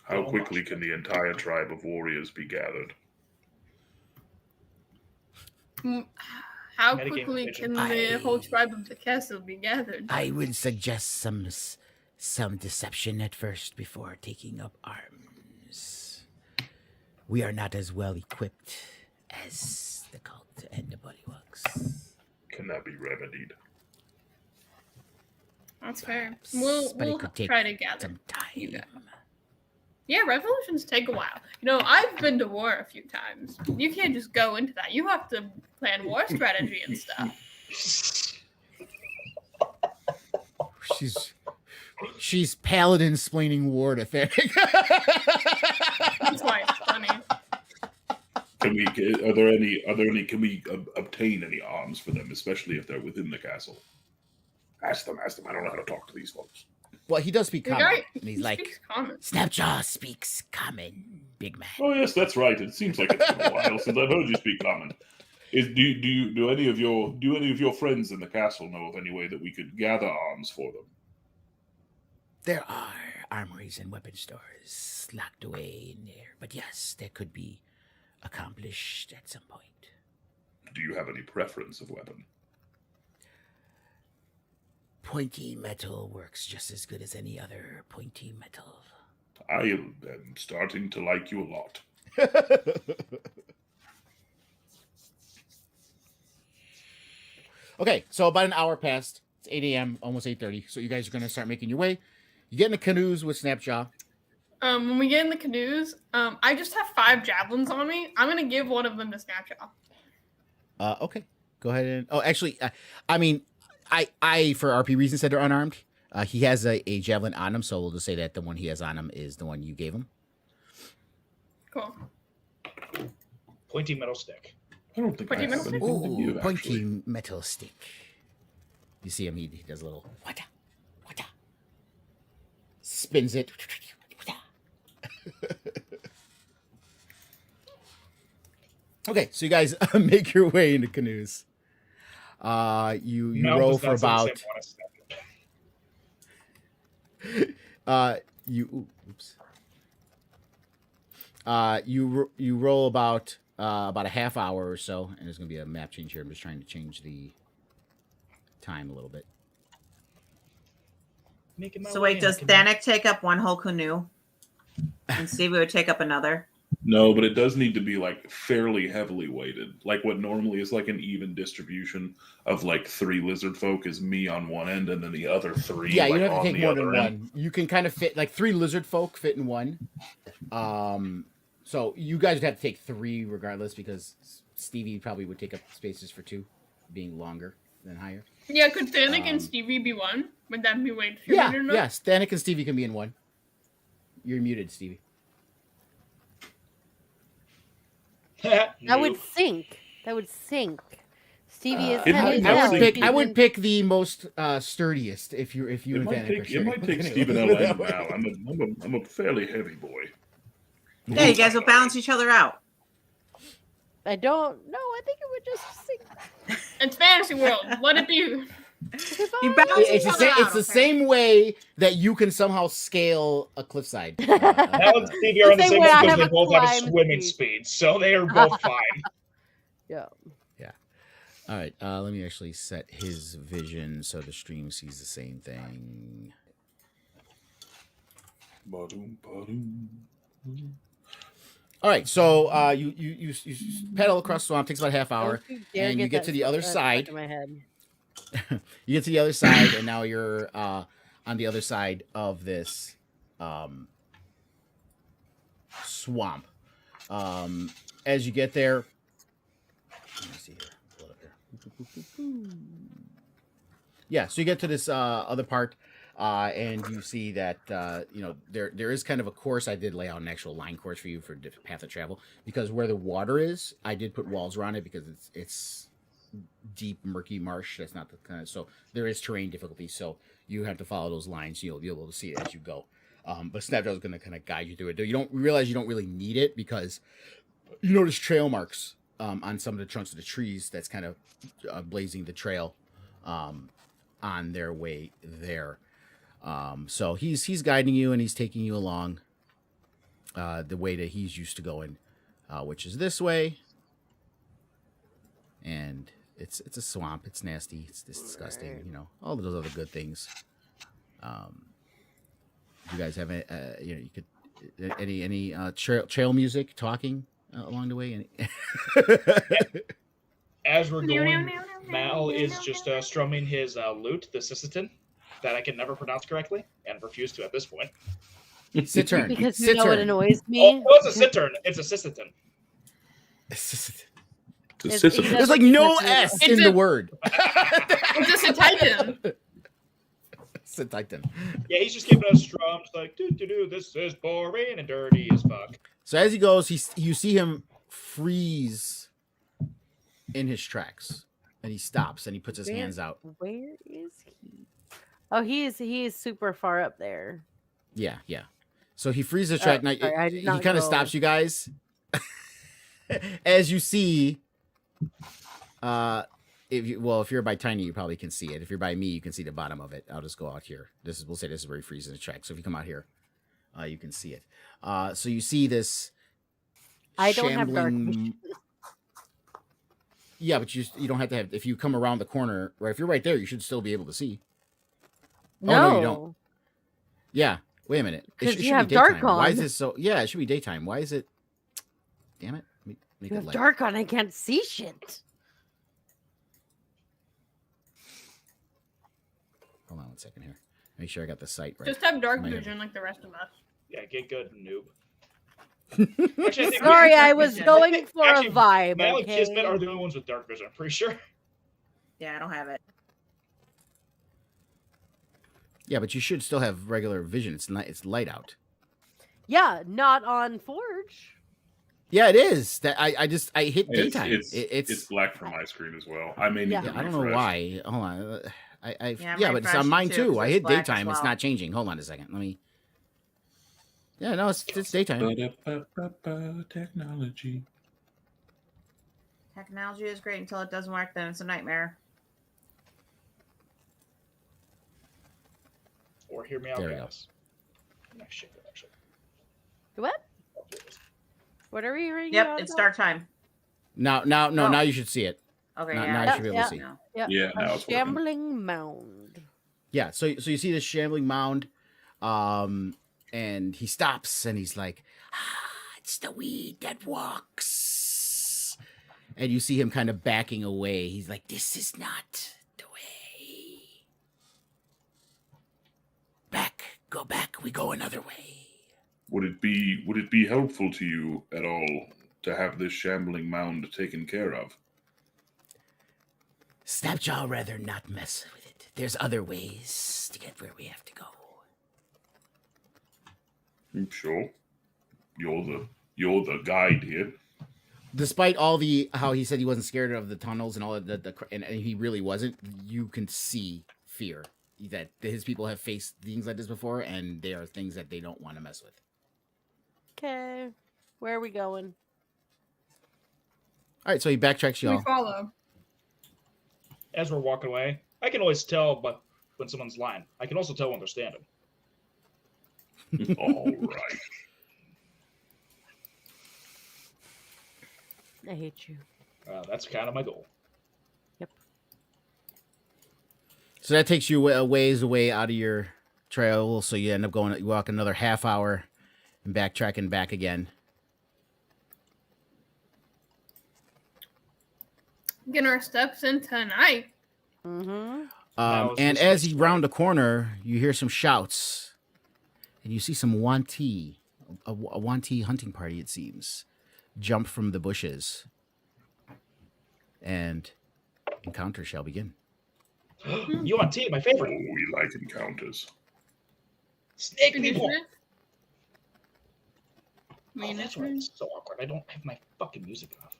How quickly can the entire tribe of warriors be gathered? How quickly can the whole tribe of the castle be gathered? I would suggest some deception at first before taking up arms. We are not as well equipped as the cult and the bullywugs. Can that be remedied? That's fair. But We'll it could take try to gather some you guys. time. Yeah, revolutions take a while. You know, I've been to war a few times. You can't just go into that. You have to plan war strategy and stuff. She's paladin splaining war to Theric. That's why it's funny. Can we obtain any arms for them, especially if they're within the castle? Ask them. I don't know how to talk to these folks. Well, he does speak The common. guy, And he's he like, speaks common. Snapjaw speaks common, big man. Oh yes, that's right. It seems like it's been a while since I've heard you speak common. Do any of your friends in the castle know of any way that we could gather arms for them? There are armories and weapon stores locked away in there. But yes, that could be accomplished at some point. Do you have any preference of weapon? Pointy metal works just as good as any other pointy metal. I am starting to like you a lot. Okay, so about an hour passed. It's 8 a.m., almost 8:30. So you guys are going to start making your way. You get in the canoes with Snapjaw. When we get in the canoes, I just have 5 javelins on me. I'm gonna give one of them to Snapjaw. Okay, go ahead and. Oh, actually, I mean, I for RP reasons said they're unarmed. He has a javelin on him, so we'll just say that the one he has on him is the one you gave him. Cool. Pointy metal stick. I don't think I have anything to give, Pointy actually. metal stick. You see him, he does a little wata, wata. Spins it. Okay, so you guys make your way into canoes. You Mel row does for not say the about same one as you roll about a half hour or so, and there's gonna be a map change here. I'm just trying to change the time a little bit. Making my So way wait, in does a canoe. Thanik take up one whole canoe? And Stevie would take up another? No, but it does need to be like fairly heavily weighted. Like what normally is like an even distribution of like 3 lizard folk is me on one end, and then the other 3. Yeah, like, you don't have on to take the more other than end. one. You can kind of fit like 3 lizard folk fit in one. So you guys would have to take 3 regardless, because Stevie probably would take up spaces for 2, being longer than higher. Yeah, could Thanik and Stevie be one? Would that be way too Yeah, much or not? yes. Thanik and Stevie can be in one. You're muted, Stevie. That would Nope. sink. That would sink. Stevie is It heavy. might now. I would pick the most sturdiest if you It and might Thanik are take, it sharing might take a canoe. Stephen L. and Mal. I'm a fairly heavy boy. Yeah, you guys will balance each other out. I don't know. I think it would just sink. It's fantasy world. Let it be. You balance It's each the other same. out. It's the same way that you can somehow scale a cliffside. Now and Stevie are on the Same same way I because have they a both have a climb swimming speed, so they are both fine. Yeah. All right. Let me actually set his vision so the stream sees the same thing. Ba-doom, ba-doom. All right. So you pedal across the swamp. Takes about a half hour. Don't you dare and you get that to the other stuck side. in my head. You get to the other side, and now you're on the other side of this swamp. As you get there, let me see here. Pull it up here. Yeah, so you get to this other part, and you see that there is kind of a course. I did lay out an actual line course for you for path of travel, because where the water is, I did put walls around it because it's deep, murky marsh. That's not the kind of, so there is terrain difficulty. So you have to follow those lines. You'll be able to see it as you go. But Snapdragon's going to kind of guide you through it. You don't realize you don't really need it because you notice trail marks on some of the trunks of the trees that's kind of blazing the trail on their way there. So he's guiding you and he's taking you along the way that he's used to going, which is this way. And it's a swamp. It's nasty. It's disgusting. You know, all of those other good things. You guys have you could any trail music talking along the way? As we're going, Mal is just strumming his lute, the Sisseton, that I can never pronounce correctly and refuse to at this point. Cittern. Because you Cittern. know it annoys me. Oh, it's a Cittern. It's a Sisseton. There's like no S in the word. It's a Titan. It's a Titan. Yeah, he's just giving us strums like, do, this is boring and dirty as fuck. So as he goes, you see him freeze in his tracks. And he stops and he puts his hands out. Where is he? Oh, he is super far up there. Yeah. So he freezes the track. Now, sorry, he kind of stops you guys. As you see, if you're by Tiny, you probably can see it. If you're by me, you can see the bottom of it. I'll just go out here. We'll say this is where he freezes the track. So if you come out here, you can see it. So you see this. I don't have dark vision. Yeah, but you don't have to have. If you come around the corner, or if you're right there, you should still be able to see. No, oh, no, you don't. Yeah, wait a minute. It should have be daytime. dark on. Why is it so? Yeah, it should be daytime. Why is it? Damn it! Make you it have light. dark on. I can't see shit. Hold on 1 second here. Make sure I got the site right. Just have dark vision like the rest of us. Yeah, get good, noob. Sorry, I was going for a vibe. Mal and Okay? Kismet are the only ones with dark vision, I'm pretty sure. Yeah, I don't have it. Yeah, but you should still have regular vision. It's light out. Yeah, not on Forge. Yeah, it is. That I hit daytime. It's black from my screen as well. I may need to I don't know refresh. why. Hold on. Yeah, but it's on mine too. I hit black as daytime. It's well. not changing. Hold on a second. Let me. Yeah, no, it's daytime. Technology. Technology is great until it doesn't work, then it's a nightmare. Or hear me out, There we go. guys. Nice shit, actually. What? What are we reading? Yep, it's dark time. Now you should see it. Okay, Now yeah. you should be able to see. No. Yep. Yeah, A now it's working. shambling mound. Yeah, so you see this shambling mound, and he stops and he's like, it's the weed that walks. And you see him kind of backing away. He's like, this is not the way. Go back, we go another way. Would it be helpful to you at all to have this shambling mound taken care of? Snapjaw rather not mess with it. There's other ways to get where we have to go. Sure. You're the guide here. Despite all how he said he wasn't scared of the tunnels and all of and he really wasn't, you can see fear that his people have faced things like this before, and they are things that they don't want to mess with. Okay, where are we going? All right, so he backtracks We y'all. follow. As we're walking away, I can always tell when someone's lying. I can also tell when they're standing. All right. I hate you. That's kind of my goal. So that takes you a ways away out of your trail, so you end up you walk another half hour and backtracking back again. Getting our steps in tonight. Mm-hmm. And as you round a corner, you hear some shouts, and you see some Wanti a Wanty hunting party, it seems, jump from the bushes, and encounter shall begin. UNT, my Oh, favorite. we like encounters. Snake people. Initiative? Oh, that's right. It's so awkward. I don't have my fucking music off.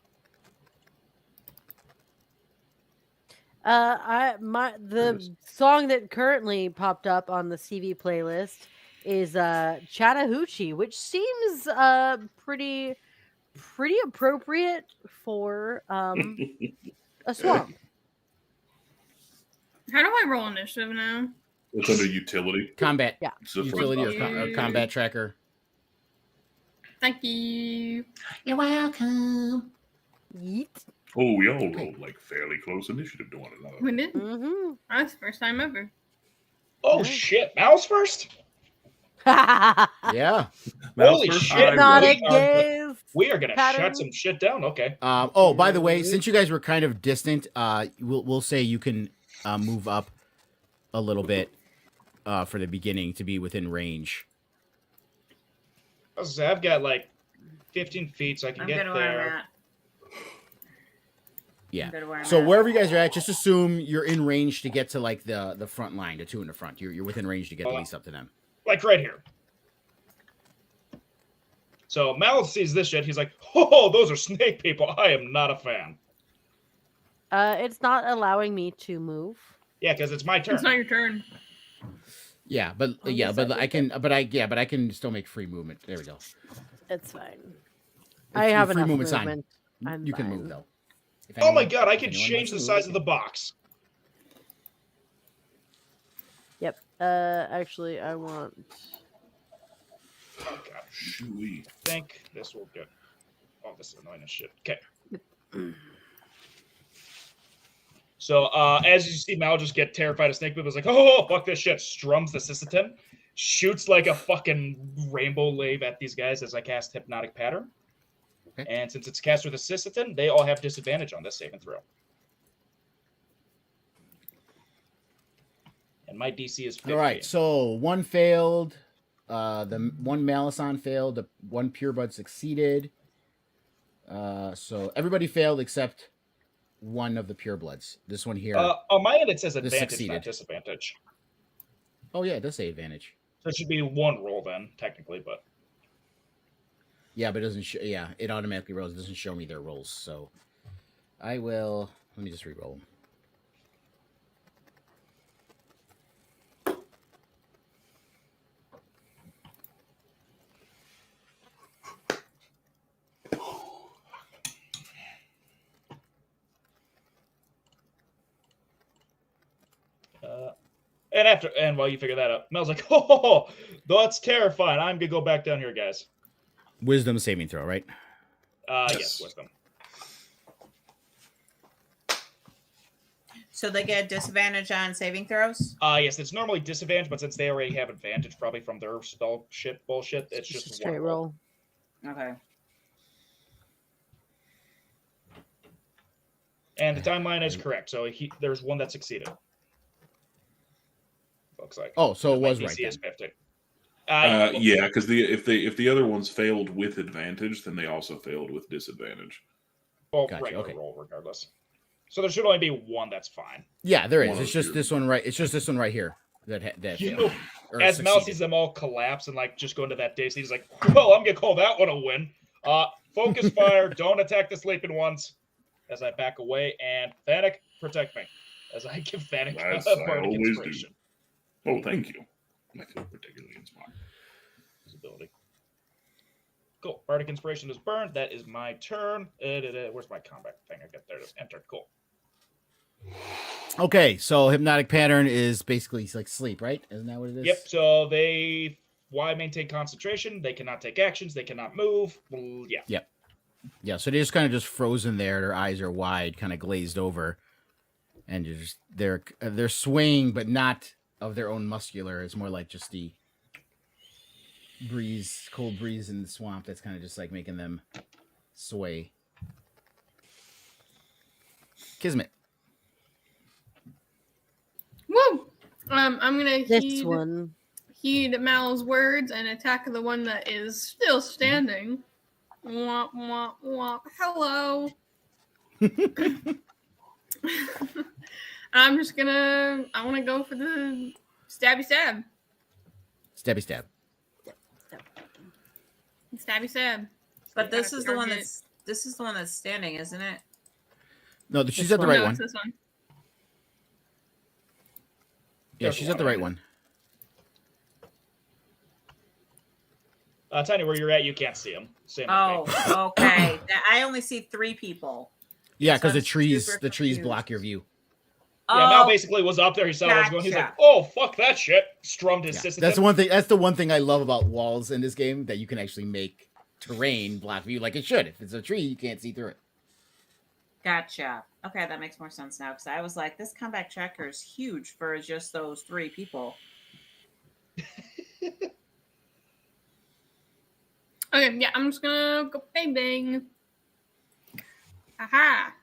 The song that currently popped up on the CV playlist is Chattahoochee, which seems pretty appropriate for a swamp. How do I roll initiative now? It's under utility. Combat. Yeah. It's the Utility first or option. combat tracker. Thank you. You're welcome. Yeet. Oh, we all rolled like fairly close initiative to one another. We did. Mm-hmm. That's the first time ever. Oh Yeah. shit! Mouse first. Yeah. Holy Mouse shit! first, Not right? a gift. We are gonna Pattern. shut some shit down. Okay. Oh, by the way, since you guys were kind of distant, we'll say you can move up a little bit for the beginning to be within range. I've got like 15 feet, so I can I'm get good where I'm there. at. Yeah. I'm good where I'm So at. wherever you guys are at, just assume you're in range to get to like the front line, the two in the front. You're within range to get at least up to them. Like right here. So Mal sees this shit. He's like, "Oh, those are snake people. I am not a fan." It's not allowing me to move. Yeah, because it's my turn. It's not your turn. Yeah, but Oh, yeah, yes, but I I can, but I can still make free movement. There we go. It's fine. If I your have free enough movement's on, movement. I'm you can fine. move though. If Oh my anyone- god, I if can anyone change wants the to size move, of the box. Yep. Actually, I want. Oh god, Shooey. I think this will get. Oh, this is annoying as shit. Okay. So, as you see Mal just get terrified of snake people, it's like, oh, fuck this shit. Strums the Sysitem, shoots like a fucking rainbow lave at these guys as I cast Hypnotic Pattern. Okay. And since it's cast with a Sysitem, they all have disadvantage on this saving throw. And my DC is 15. All right, so one failed. The one Malison failed. The one Pureblood succeeded. So everybody failed except one of the Purebloods. This one here. On my end, it says This advantage, succeeded. not disadvantage. Oh yeah, it does say advantage. So it should be one roll then, technically, but Yeah, but it doesn't. Yeah, it automatically rolls. It doesn't show me their rolls. So I will. Let me just re-roll them. and while you figure that out, Mel's like, oh, that's terrifying. I'm gonna go back down here, guys. Wisdom saving throw, right? Yes, wisdom. So they get disadvantage on saving throws? Yes, it's normally disadvantage, but since they already have advantage, probably from their spell shit bullshit, it's Just just a straight one roll. Okay. And the timeline is correct, so there's one that succeeded. Looks like. Oh, so it My was DC right is then. 50. Yeah, because if the other ones failed with advantage, then they also failed with disadvantage. Well, Gotcha, regular okay. roll regardless. So there should only be one that's fine. Yeah, there is. One It's of just you. this one right. It's just this one right here that You failed. know, Or as Mel succeeded. sees them all collapse and like just go into that daze, he's like, well, I'm gonna call that one a win. Focus fire, don't attack the sleeping ones. As I back away, and Thanik, protect me. As I give Thanik As a I bardic always do. inspiration. Oh, thank you. I feel particularly inspired. His ability. Cool. Bardic inspiration is burned. That is my turn. Where's my combat thing? I get there. Just enter. Cool. Okay, so hypnotic pattern is basically like sleep, right? Isn't that what it is? Yep. So why maintain concentration? They cannot take actions. They cannot move. Well, yeah. Yeah, so they're just kind of just frozen there. Their eyes are wide, kind of glazed over, and they're swaying, but not of their own muscular. It's more like just the cold breeze in the swamp that's kind of just like making them sway. Kismet. Woo! I'm gonna This heed, one. heed Mal's words and attack the one that is still standing. Womp, womp, womp. Hello. I'm just gonna. I want to go for the stabby stab. Stabby stab. Stabby stab. But this is the one that's standing, isn't it? No, she's at the right No, one. it's this one. Yeah, she's at the right one. Tiny, where you're at, you can't see him. Same with me. Oh, okay. I only see 3 people. Yeah, So because I'm the trees super block confused. your view. Yeah, Mal basically was up there. He saw what was going. He's like, Gotcha. "Oh, fuck that shit!" Strummed his system. That's the one thing. That's the one thing I love about walls in this game, that you can actually make terrain block view like it should. If it's a tree, you can't see through it. Gotcha. Okay, that makes more sense now, because I was like, this comeback tracker is huge for just those 3 people. Okay, yeah, I'm just gonna go bang bang. Aha.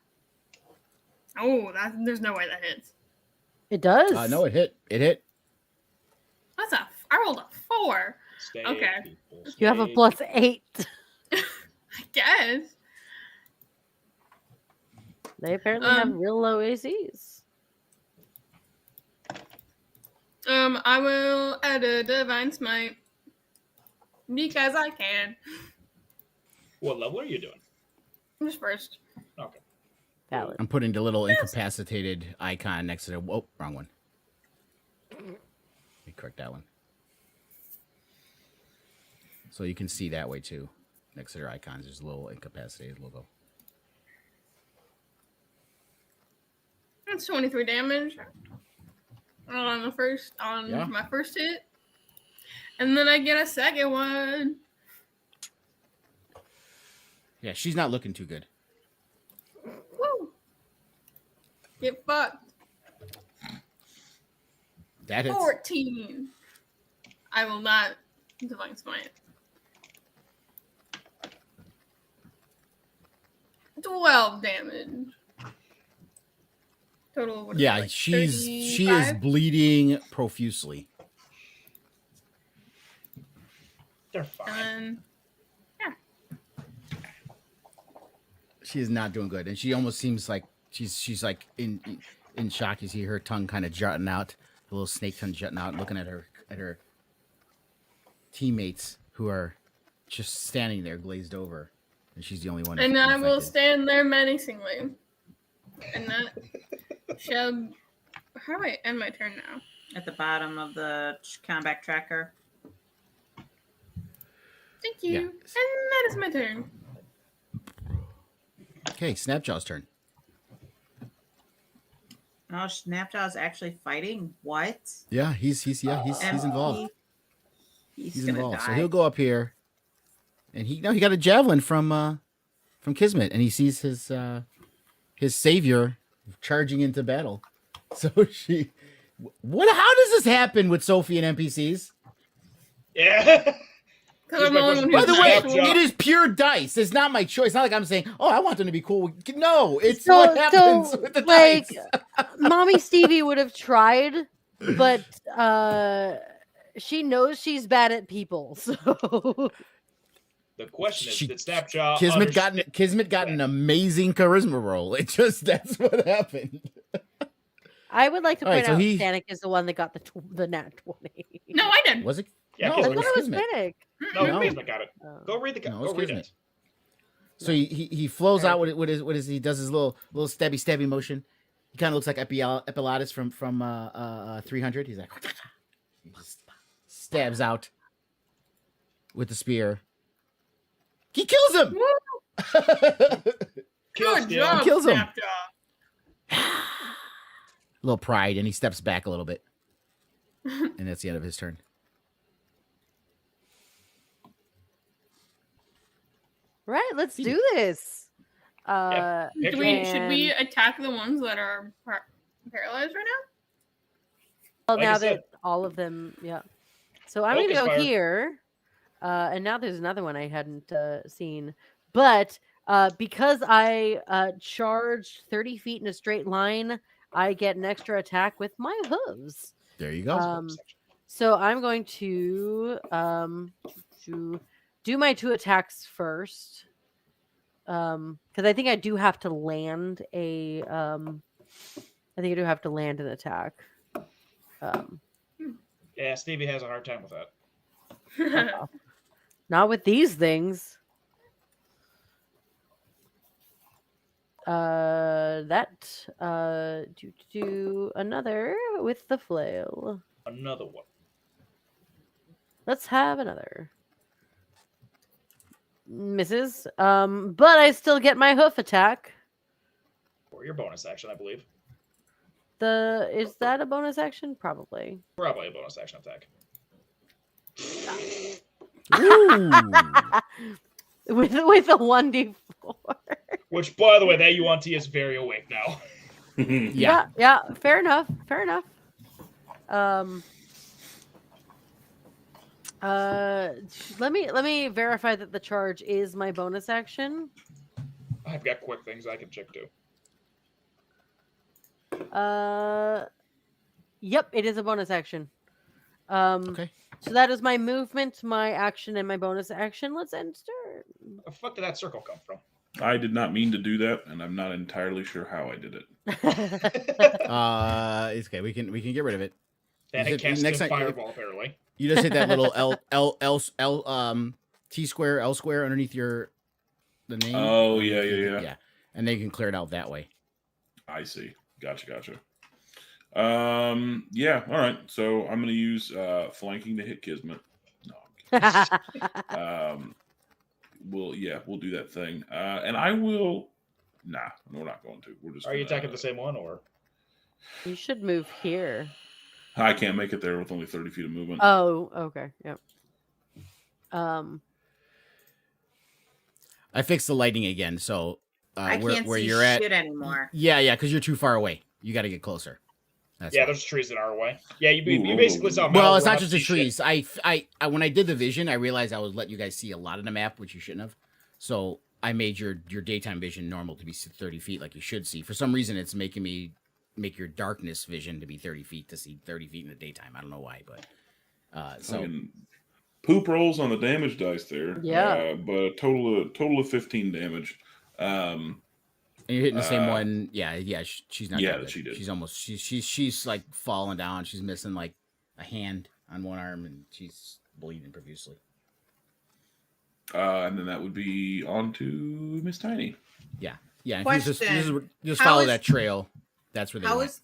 Oh, there's no way that hits. It does. No, it hit. It hit. I rolled a 4. Stay, Okay. people, You have a stay. +8. I guess. They apparently have real low ACs. I will add a divine smite because I can. What level are you doing? Just first. Okay. Valid. I'm putting the little incapacitated icon next to the. Whoa, wrong one. Let me correct that one. So you can see that way too. Next to their icons, there's a little incapacitated logo. That's 23 damage on my first hit, and then I get a second one. Yeah, she's not looking too good. Woo! Get fucked. That hits. 14. I will not divine smite. 12 damage. Total. What is Yeah, it, like she is 35? bleeding profusely. They're fine. And She is not doing good, and she almost seems like she's like in shock. You see her tongue kind of jutting out, the little snake tongue jutting out, looking at her teammates who are just standing there glazed over, and she's the only one. And I will infected. stand there menacingly. And that shall. How do I end my turn now? At the bottom of the comeback tracker. Thank you. Yeah. And that is my turn. Okay, Snapjaw's turn. Oh, Snapjaw's actually fighting? What? Yeah, he's involved. He's He's gonna involved. die. So he'll go up here, and he got a javelin from Kismet, and he sees his savior charging into battle. So how does this happen with Sophie and NPCs? Yeah. Because I'm the only one By who's the way, actual. it is pure dice. It's not my choice. It's not like I'm saying, "Oh, I want them to be cool." No, it's So- what happens so, with the like, dice. Mommy Stevie would have tried, but she knows she's bad at people. So The question is, She- did Snapjaw Kismet got an amazing charisma roll. That's what happened. I would like to All right, point so out Danik is the one that got the nat 20. No, I did. Was it? Yeah, no, I Kismet. it thought was it was Kismet. Danik. No, No. Kismet got it. Oh. Go read the. No, Go it's read Kismet. it. So he flows out with his he does his little stabby motion. He kind of looks like Epilatus from 300. He's like he just stabs out with the spear. He kills him. Good job, Kills him. Snapjaw. A little pride, and he steps back a little bit, and that's the end of his turn. Right, let's do this. Yeah. Should we attack the ones that are paralyzed right now? Well, Like I now said- that all of them, yeah. So I'm going to Focus go fire. here. And now there's another one I hadn't seen. But because I charged 30 feet in a straight line, I get an extra attack with my hooves. There you go. So I'm going to do my 2 attacks first. Because I think I do have to land a I think I do have to land an attack. Yeah, Stevie has a hard time with that. Not with these things. Do another with the flail. Another one. Let's have another. Misses. But I still get my hoof attack. Or your bonus action, I believe. Is that a bonus action? Probably. Probably a bonus action attack. Ooh. with a 1d4. Which, by the way, that Yuan-Ti is very awake now. Yeah. Yeah. Fair enough. Let me verify that the charge is my bonus action. I've got quick things I can check too. Yep, it is a bonus action. Okay. So that is my movement, my action, and my bonus action. Let's end turn. Where the fuck did that circle come from? I did not mean to do that, and I'm not entirely sure how I did it. It's okay. We can get rid of it. And Is it it- cast next a time- fireball, apparently. You just hit that little T square, L square underneath the name. Oh, yeah. Yeah, and then you can clear it out that way. I see. Gotcha. Yeah, all right. So I'm going to use flanking to hit Kismet. No, I'm kidding. We'll do that thing. And I will... Nah, we're not going to. We're just Are you attacking the same one, or? You should move here. I can't make it there with only 30 feet of movement. Oh, okay. Yep. I fixed the lighting again, so I can't where see you're at. shit anymore. Yeah, because you're too far away. You got to get closer. That's Yeah, why. there's trees in our way. Yeah, you Ooh, basically saw. Well, Mal it's run not up just the see shit. trees. I when I did the vision, I realized I was letting you guys see a lot of the map, which you shouldn't have. So I made your daytime vision normal to be 30 feet, like you should see. For some reason, it's making me make your darkness vision to be 30 feet to see 30 feet in the daytime. I don't know why, but so Fucking poop rolls on the damage dice there. Yeah. But a total of 15 damage. and you're hitting the same one. Yeah. She's not. Yeah, that good. she did. She's almost. She's like falling down. She's missing like a hand on one arm, and she's bleeding profusely. And then that would be on to Miss Tiny. Yeah. If Question. you just How follow is- that trail. That's where they went.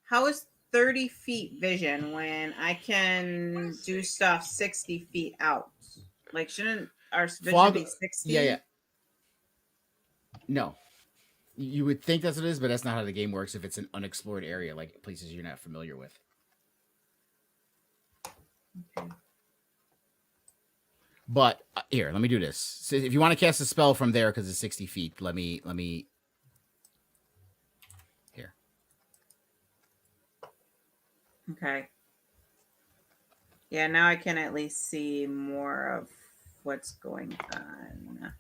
How is 30 feet vision when I can do stuff 60 feet out? Like, shouldn't our vision Fog- be 60? Yeah. No. You would think that's what it is, but that's not how the game works if it's an unexplored area, like places you're not familiar with. Okay. But here, let me do this. So if you want to cast a spell from there because it's 60 feet, let me here. Okay. Yeah, now I can at least see more of what's going on.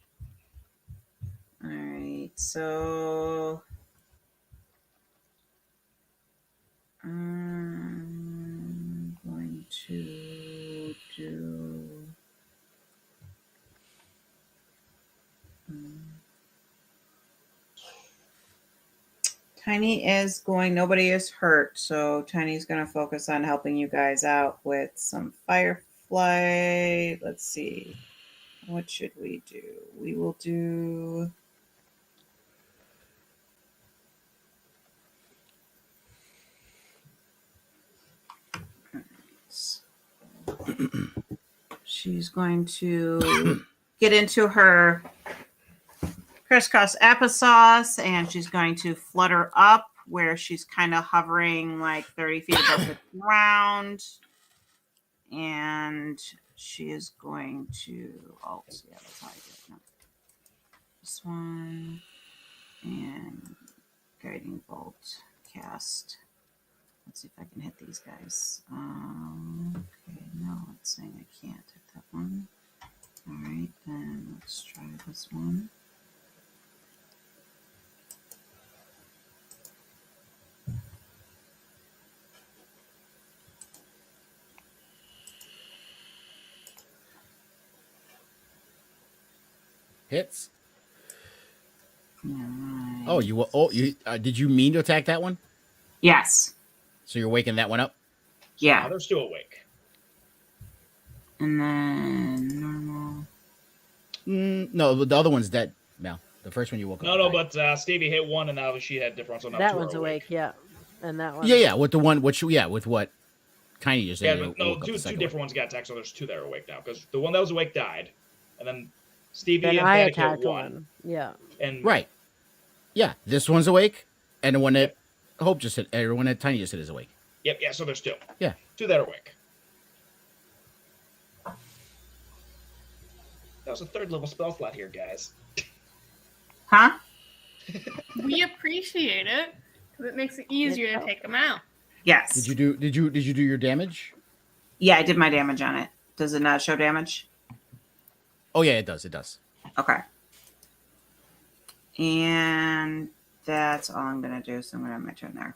All right, so I'm going to do. Tiny is going, nobody is hurt, so Tiny's going to focus on helping you guys out with some firefly. Let's see. What should we do? We will do. She's going to get into her crisscross applesauce, and she's going to flutter up where she's kind of hovering like 30 feet above the ground. And she is going to alt. Yeah, that's how I do it. No. This one. And guiding bolt cast. Let's see if I can hit these guys. Okay, no, it's saying I can't hit that one. All right, then let's try this one. Hits. Alright. Oh, you did you mean to attack that one? Yes. So you're waking that one up? Yeah. They're still awake. And then normal. No, the other one's dead, Mel. The first one you woke up. No, but Stevie hit one, and now she had different. So now That two are one's awake, yeah. And that one. Yeah, with the one, with what Tiny just Yeah, said. no, two different ones got attacked, so there's two that are awake now. Because the one that was awake died, and then Stevie Then and I Panic hit attacked one. one. Yeah. And Right. Yeah, this one's awake, and the one that Hope just hit, or one that Tiny just hit is awake. Yep, yeah. So there's two. Yeah. Two that are awake. That was a third level spell slot here, guys. Huh? We appreciate it because it makes it easier to take them out. Yes. Did you do your damage? Yeah, I did my damage on it. Does it not show damage? Oh yeah, it does. It does. Okay. And that's all I'm gonna do. So I'm gonna have my turn there.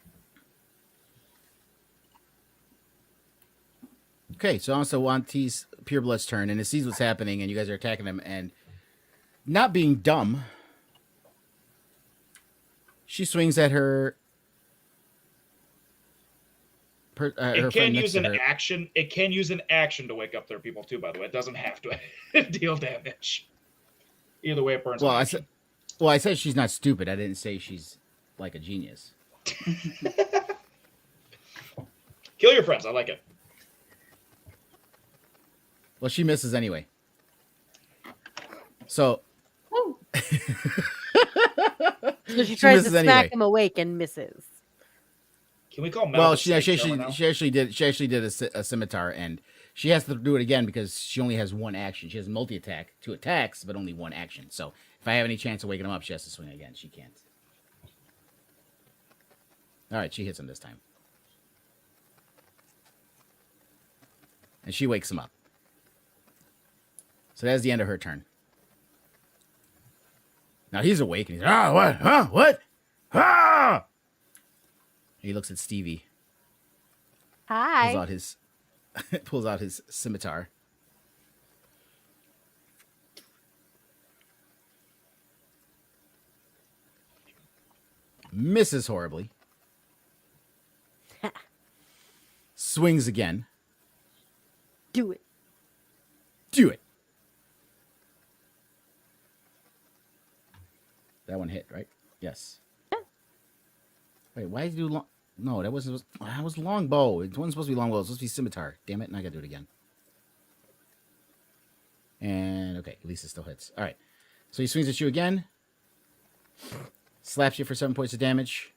Okay, so also Wanti's Pureblood's turn, and it sees what's happening, and you guys are attacking him, and not being dumb, she swings at her. Her It friend can next use to an her. action. It can use an action to wake up their people too. By the way, it doesn't have to deal damage. Either way, it burns. Well, an I action. said she's not stupid. I didn't say she's like a genius. Kill your friends. I like it. Well, she misses anyway. So. Woo. So she tries to misses smack anyway. him awake and misses. Can we call Mel? Well, the she snake charmer actually now? did a scimitar, and she has to do it again because she only has one action. She has multi attack, 2 attacks, but only one action. So if I have any chance of waking him up, she has to swing again. She can't. All right, she hits him this time, and she wakes him up. So that's the end of her turn. Now he's awake and he's what? Huh? What? Ah! He looks at Stevie. Hi. Pulls out his scimitar. Misses horribly. Swings again. Do it. Do it. That one hit, right? Yes. Wait, why did you do long? No, that was longbow. It wasn't supposed to be longbow. It was supposed to be scimitar. Damn it, and I gotta do it again. And okay, at least it still hits. All right. So he swings at you again. Slaps you for 7 points of damage.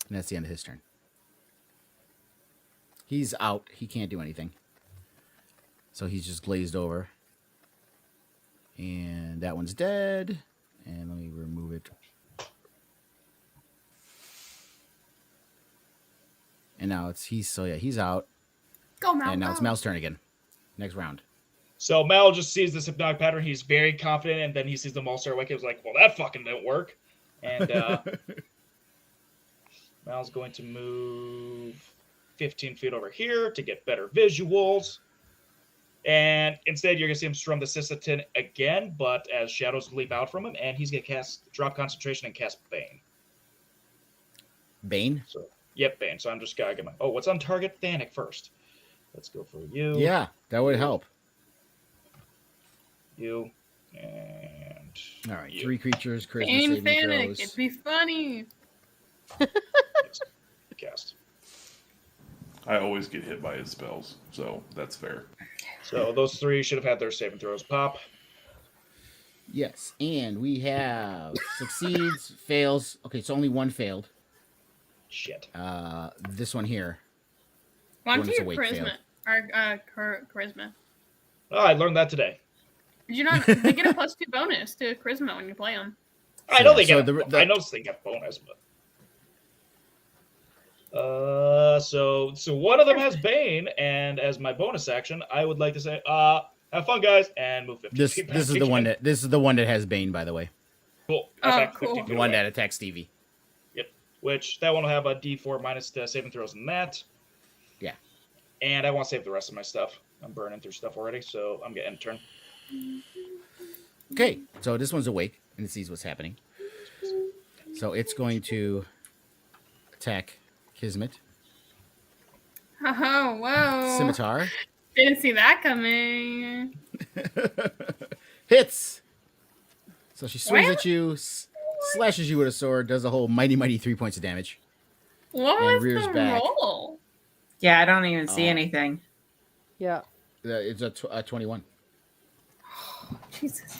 And that's the end of his turn. He's out. He can't do anything. So he's just glazed over. And that one's dead. And let me remove it. And now he's out. Go, Mal. And now go. it's Mel's turn again. Next round. So Mel just sees this hypnotic pattern. He's very confident, and then he sees the monster awake. He was like, "Well, that fucking didn't work." And Mel's going to move 15 feet over here to get better visuals. And instead, you're going to see him strum the Sissitin again, but as shadows leap out from him, and he's going to drop concentration and cast Bane. Bane? So, yep, Bane. So I'm just going to get my... Oh, what's on target? Thanik first. Let's go for you. Yeah, that would help. You. And... All right, you. 3 creatures, charisma Bane saving Thanik. throws. It'd be funny. Cast. I always get hit by his spells, so that's fair. So those 3 should have had their saving throws pop. Yes, and we have succeeds, fails. Okay, so only 1 failed. Shit. This one here. One One to is your awake charisma. Or charisma. Oh, I learned that today. Did you not? They get a +2 bonus to charisma when you play them. I know Yeah, they so get. the- I know they get bonus, but. So one of them has Bane, and as my bonus action, I would like to say, have fun, guys, and move 50 This feet back is the again. one that has Bane, by the way. Cool. Oh, Back 50 cool. feet The one away. that attacks Stevie. Yep. Which that one will have a D4 minus the saving throws in that. Yeah. And I want to save the rest of my stuff. I'm burning through stuff already, so I'm getting a turn. Okay, so this one's awake and it sees what's happening. So it's going to attack Kismet. Oh, whoa. Scimitar. Didn't see that coming. Hits. So she swings Well, at you, slashes you with a sword, does a whole mighty 3 points of damage. What And was rears the back. roll? Yeah, I don't even see Oh. anything. Yeah. It's a 21. Jesus.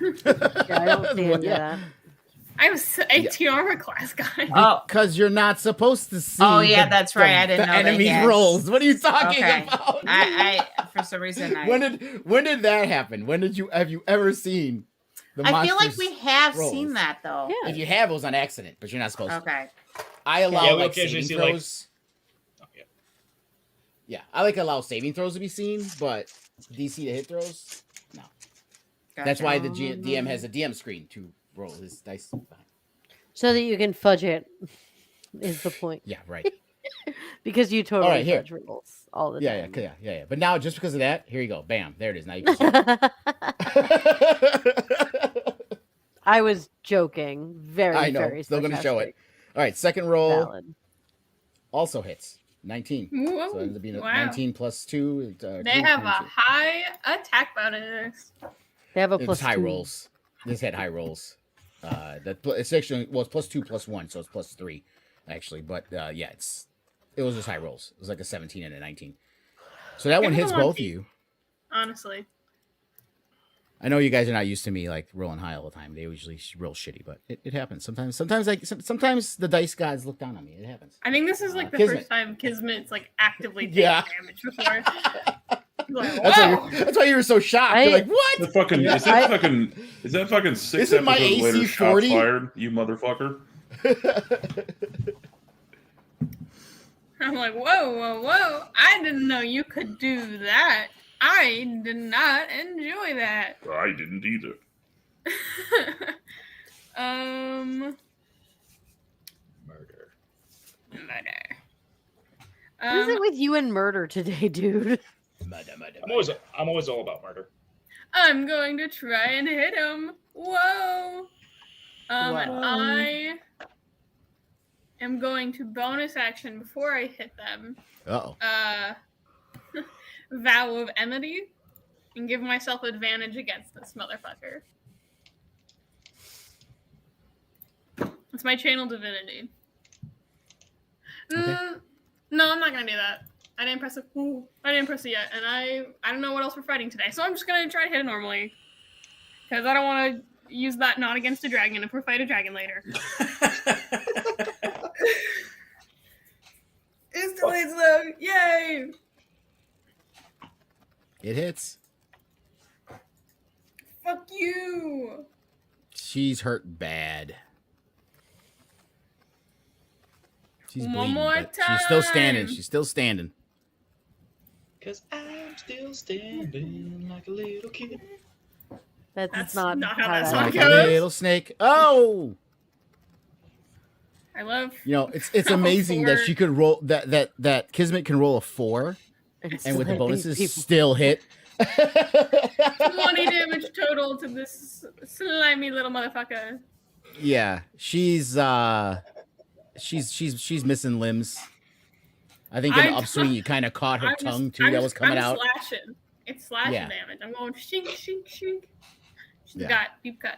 Yeah, I don't see any of that. I was 18 armor class guy. Oh, Because you're not supposed to see. Oh, yeah, that's right. I didn't the know they enemy's had- rolls. What are you talking okay. about? I for some reason When did that happen? Have you ever seen the I feel like monsters we have rolls? seen that though. Yeah. If you have, it was on accident, but you're not supposed to. Okay. I allow Yeah, we like occasionally saving see, like- throws. Oh, yeah. Yeah, I like allow saving throws to be seen, but DC to hit throws, no. That's Gotcha. why the DM has a DM screen to roll his dice behind. So that you can fudge it is the point. Yeah, right. Because you totally right, here. fudge rolls all the Yeah, time. yeah. But now, just because of that, here you go. Bam. There it is. Now you can see it. I was joking. Very, I know. very Still going to show it. sarcastic. All right, second roll Valid. also hits. 19. Whoa. So it ends up being a Wow. 19 plus 2. They have a high attack bonus. They have a It's plus high 2. rolls. This had high rolls. It's actually, well, it's plus 2 plus 1, so it's plus 3 actually. But yeah, it was just high rolls. It was like a 17 and a 19. So that one Give hits them a both of lucky. you. Honestly. I know you guys are not used to me like rolling high all the time. They usually roll shitty, but it happens sometimes. Sometimes the dice gods look down on me. It happens. I think this is like the Kismet. first time Kismet's like actively taking Yeah. damage before. Like, That's whoa! that's why you were so shocked. You're like, what? The fucking is that fucking 6 Isn't my episodes later? AC Shots 40? fired, you motherfucker. I'm like, whoa. I didn't know you could do that. I did not enjoy that. I didn't either. Murder. Murder. What is it with you and murder today, dude? I'm always all about murder. I'm going to try and hit him. Whoa. And I am going to bonus action before I hit them. Uh-oh. Vow of Enmity and give myself advantage against this motherfucker. It's my channel divinity. Okay. No, I'm not gonna do that. I didn't press it. I didn't press it yet, and I don't know what else we're fighting today, so I'm just gonna try to hit it normally because I don't want to use that not against a dragon if we fight a dragon later. It's delayed slow. Yay! It hits. Fuck you! She's hurt bad. She's One bleeding, more but she's still standing. time. She's still standing. Cause I'm still standing like a little kid. That's not not how that that song Like goes. a little snake. Oh, I love. you know it's Oh, amazing that 4. she could roll that Kismet can roll a 4 and with the letting bonuses people- still hit. 20 damage total to this slimy little motherfucker. Yeah, she's missing limbs. I think in the I'm- upswing you kind of caught her I'm tongue just- too. I'm That just- was coming I'm out. Slashing. It's slashing Yeah. damage. I'm going shink, shink, shink. She's Yeah. got deep cuts,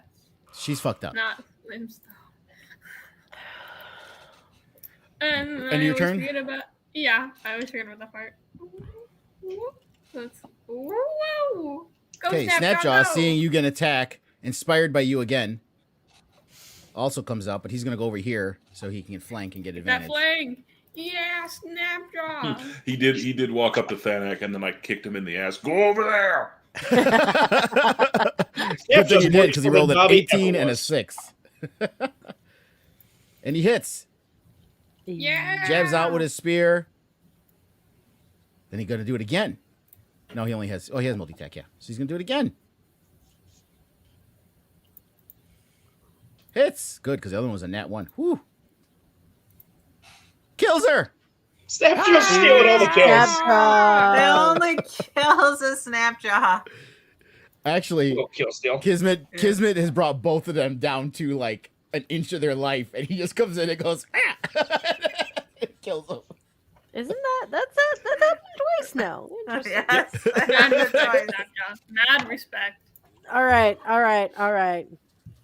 She's fucked up. not limbs though. And And I your always turn? forget about. Yeah, I always forget about that part. Let's. Whoa! Go Okay, Snapjaw, Snapjaw, go! seeing you get an attack, inspired by you again, also comes up, but he's gonna go over here so he can flank and get That advantage. flag. Yeah, Snapjaw. He did walk up to Thanak, and then I kicked him in the ass. Go over there. Good thing he did because he Snapjaw's rolled an Bobby 18 and a Everwood. 6, and he hits. Yeah. Jabs out with his spear. Then he's gonna do it again. No, he only has. Oh, he has multi-attack. Yeah, so he's gonna do it again. Hits. Good, because the other one was a nat 1. Whew. Kills her. Snapjaw's stealing all the kills. Snapjaw. It only kills a Snapjaw. Actually, Go kill steal. Kismet has brought both of them down to like an inch of their life, and he just comes in and goes, it kills them. Isn't that's happened twice now? Interesting. Yes. Mad respect, Mad respect. All right.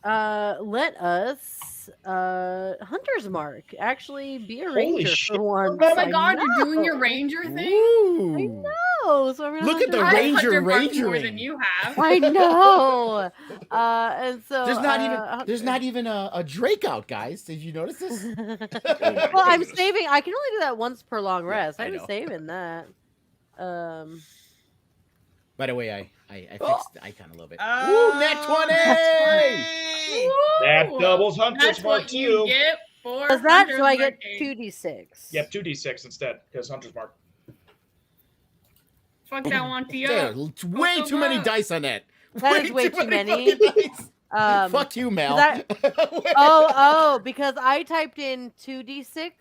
Let us Hunter's Mark actually be a Holy ranger shit. for once. Oh my I god, you're doing know. your ranger thing? Ooh. Oh, so I'm gonna Look at the Hunter's ranger Mark. I've Hunter Marked more than rangering. you have. I know. And so There's not even a Drake out, guys. Did you notice this? well, I'm saving. I can only do that once per long rest. I I was know. saving that. By the way, I fixed the icon a little bit. Oh, Ooh, net 20! Woo! That doubles Hunter's That's Mark what you too. get for Does that? Hunter's So I Mark get 8. 2d6. Yep, 2d6 instead because Hunter's Mark. Fuck that one to you. Dude, way too many dice on that. That is way too many. fucking dice. Fuck you, Mel. Because I typed in 2d6.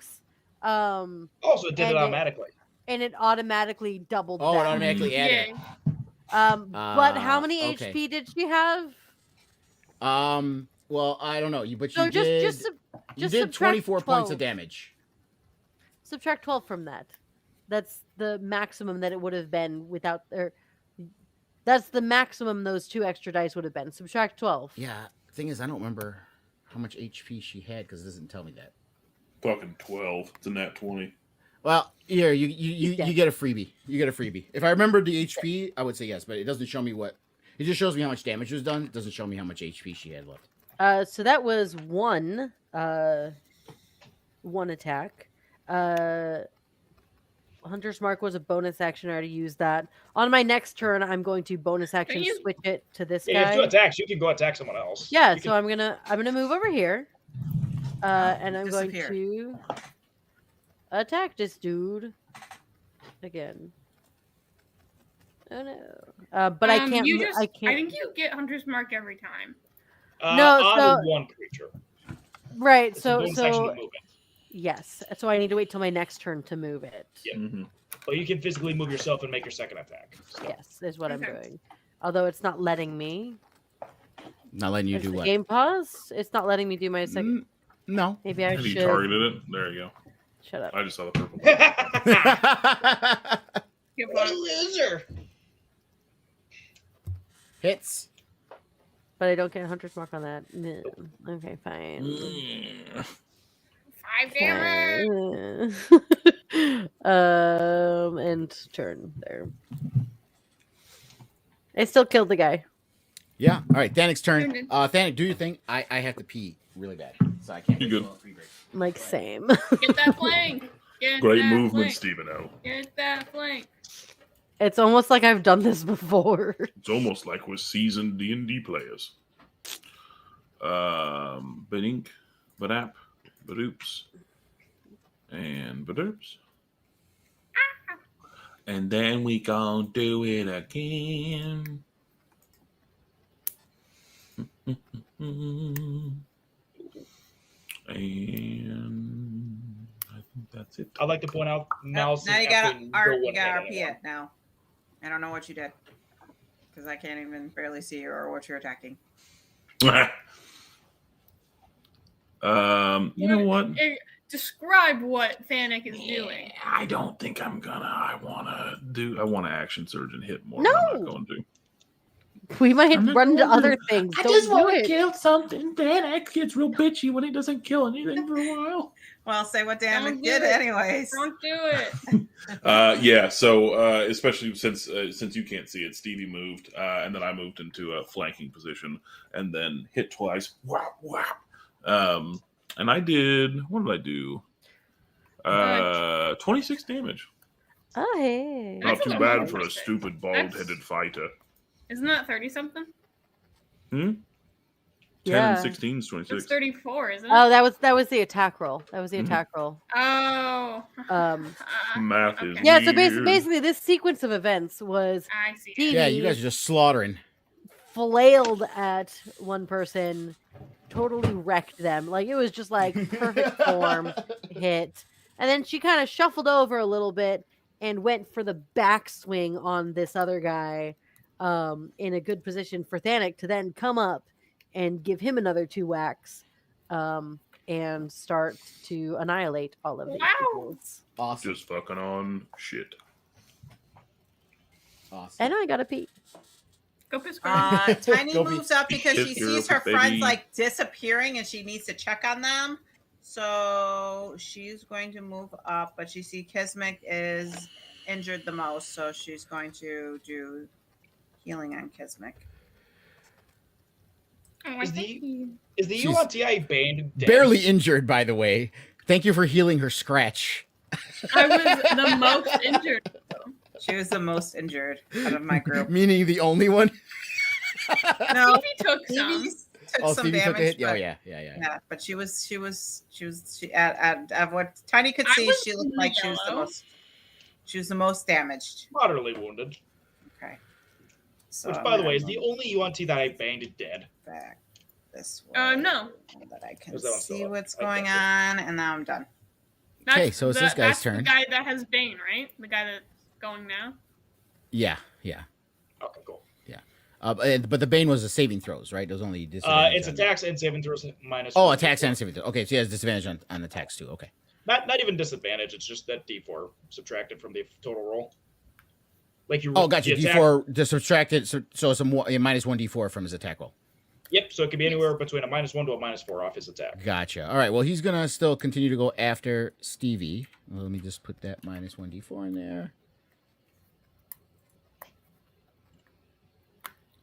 Also, it did it And automatically. And it automatically doubled. Oh, it that. automatically added. Yeah. But how many okay. HP did she have? Well, I don't know. But So you just did subtract 24 points 12. of damage. Subtract 12 from that. That's the maximum that it would have been without. That's the maximum those 2 extra dice would have been. Subtract 12. Yeah. Thing is, I don't remember how much HP she had because it doesn't tell me that. Fucking 12. It's a nat 20. Well, here you get a freebie. You get a freebie. If I remember the HP, I would say yes, but it doesn't show me what. It just shows me how much damage was done. It doesn't show me how much HP she had left. So that was one attack. Hunter's Mark was a bonus action. I already used that. On my next turn, I'm going to bonus action switch it to this Yeah, you guy. have 2 attacks. You can go attack someone else. Yeah, You so I'm gonna move over here, and I'm going disappear. to attack this dude again. Oh no! But I can't. I can't. I think you get Hunter's Mark every time. No, on so- one creature. Right. It's a So bonus action so to move it. yes. So I need to wait till my next turn to move it. Yeah. Mm-hmm. But you can physically move yourself and make your second attack. So. Yes, is what I'm Okay. doing. Although it's not letting me. Not letting you Is do the what? game pause? It's not letting me do my second. No. Maybe I Have you should. targeted it? There you go. Shut up. I just saw the purple. Give What up. a loser! Hits. But I don't get Hunter's Mark on that. No. Okay, fine. 5 damage. And turn there. I still killed the guy. Yeah. All right. Thanic's turn. Thanic, do your thing. I have to pee really bad, so I can't. You good? Like same. Get that flank. Get Great that movement, flank. Stephen-O. Get that flank. It's almost like I've done this before. It's almost like we're seasoned D&D players. Badink, badap, badoops, and badoops. And then we gon' do it again. And I think that's it. I'd like to point out Now mouse. you is got actually to no one RP hit it now. I don't know what you did because I can't even barely see you or what you're attacking. You know what? Describe what Thanic is doing. I don't think I'm gonna. I want to action surge and hit more. No! I'm not going to. We might I'm not run into going to. other things. I Don't just do want to it. kill something. Danik gets real bitchy when he doesn't kill anything for a while. Well, say what Don't damage do did it. anyways. Don't do it. Yeah. So especially since you can't see it, Stevie moved, and then I moved into a flanking position, and then hit twice. Whap whap. And I did. What did I do? 26 damage. Oh, hey. Not That's too a bad lot. for a stupid bald-headed fighter. Isn't that 30 something? 10 Yeah. and 16 is 26. It's 34, isn't it? Oh, that was the attack roll. That was the attack roll. Oh. Math is Yeah, so weird. basically this sequence of events was I see. Stevie Yeah, you guys are just slaughtering. flailed at one person, totally wrecked them. Like it was just like perfect form hit. And then she kind of shuffled over a little bit and went for the backswing on this other guy. in a good position for Thanik to then come up and give him another 2 whacks and start to annihilate all of these people. Awesome. Just fucking on shit. Awesome. And I got a pee. Go piss girl. Tiny Go moves up because she Piss girl, sees her baby. friends like disappearing and she needs to check on them. So she's going to move up, but she sees Kismet is injured the most, so she's going to do healing on Kismet. Oh, Is thank you. Is the She's UNTI Bane dead? Barely injured, by the way. Thank you for healing her scratch. I was the most injured. She was the most injured out of my group. Meaning the only one? No, Stevie took some. Stevie took some Stevie damage. took a hit? Oh, but- yeah. Yeah, but she at what Tiny could I see, was she looked like she was the yellow. most. She was the most damaged. Moderately wounded. Okay. So Which, I'm by the gonna way, is the move only UNT that I banged dead. back this way. No. so that I can Is that one see still up? what's I going got on, and now I'm done. Okay, so it's this guy's that's turn. The guy that has Bane, right? The guy that's going now. Yeah. Okay, cool. But the Bane was the saving throws, right? It was only disadvantage. It's on- attacks and saving throws minus. Oh, 1d4. attacks and saving throws. Okay, so he has disadvantage on attacks too. Okay. Not even disadvantage. It's just that D4 subtracted from the total roll. Like you. Oh, gotcha. the attack- D4 just subtracted, so it's a minus 1 D4 from his attack roll. Yep. So it could be anywhere between a -1 to a -4 off his attack. Gotcha. All right. Well, he's gonna still continue to go after Stevie. Well, let me just put that minus 1 D4 in there.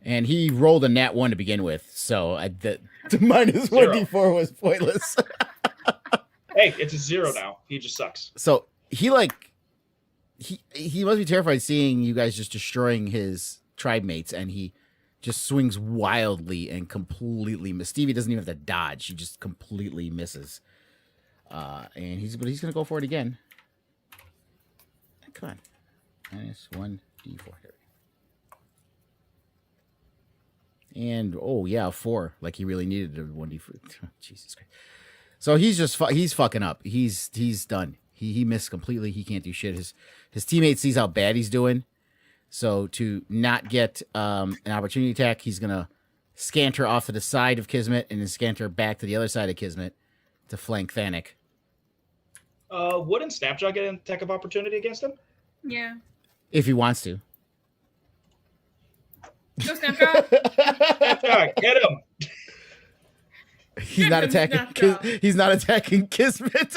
And he rolled a nat 1 to begin with, so the minus 1 Zero. D4 was pointless. Hey, it's a 0 now. He just sucks. So he must be terrified seeing you guys just destroying his tribe mates, and he just swings wildly and completely miss. Stevie doesn't even have to dodge; he just completely misses. And he's gonna go for it again. Come on, minus 1 D4 here. And oh yeah, 4. Like he really needed a 1 D4. Jesus Christ. So he's just he's fucking up. He's done. He missed completely. He can't do shit. His teammate sees how bad he's doing. So to not get an opportunity attack, he's gonna scanter off to the side of Kismet and then scanter back to the other side of Kismet to flank Thanik. Wouldn't Snapshot get an attack of opportunity against him? Yeah. If he wants to. Go Snapshot. Snapshot, get him! He's not attacking. He's not attacking Kismet.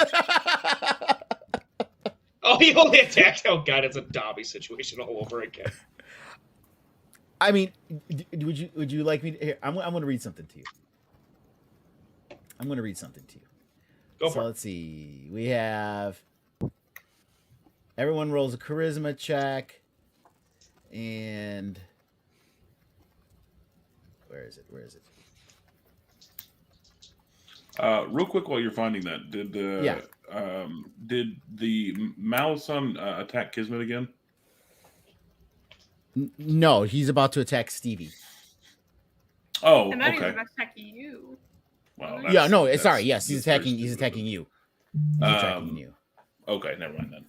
Oh, he only attacked. Oh god, it's a Dobby situation all over again. I mean, would you like me to? Here, I'm going to read something to you. I'm going to read something to you. Go So for it. let's see. We have everyone rolls a charisma check, and where is it? Real quick, while you're finding that, did the Malison attack Kismet again? No, he's about to attack Stevie. Oh, And then he's okay. attacking you. Well, Yeah, no, that's- sorry. Yes, he's that's very attacking. He's stupid. attacking you. He's attacking you. Okay, never mind then.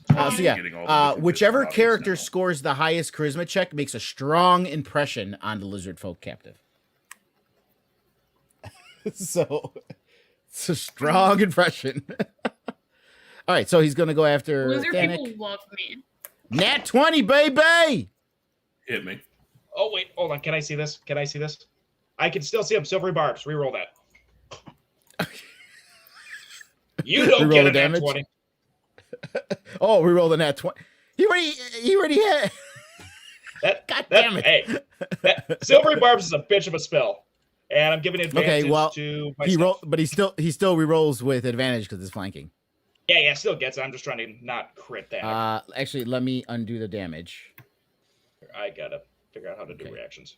So Getting all the different whichever bits and character bobs now. scores the highest charisma check makes a strong impression on the lizard folk captive. So it's a strong impression. All right, so he's gonna go after Lizard Thanik. people love me. Nat 20, baby. Hit me. Oh wait, hold on. Can I see this? I can still see him. Silvery barbs. Reroll that. You don't Reroll get the a nat damage? 20. Oh, we rolled a nat 20. He already had. God damn it. Hey, Silvery barbs is a bitch of a spell, and I'm giving advantage to myself. he roll, but he still re-rolls with advantage because it's flanking. Yeah, still gets it. I'm just trying to not crit that. Actually, let me undo the damage. I gotta figure out how to do Okay. reactions.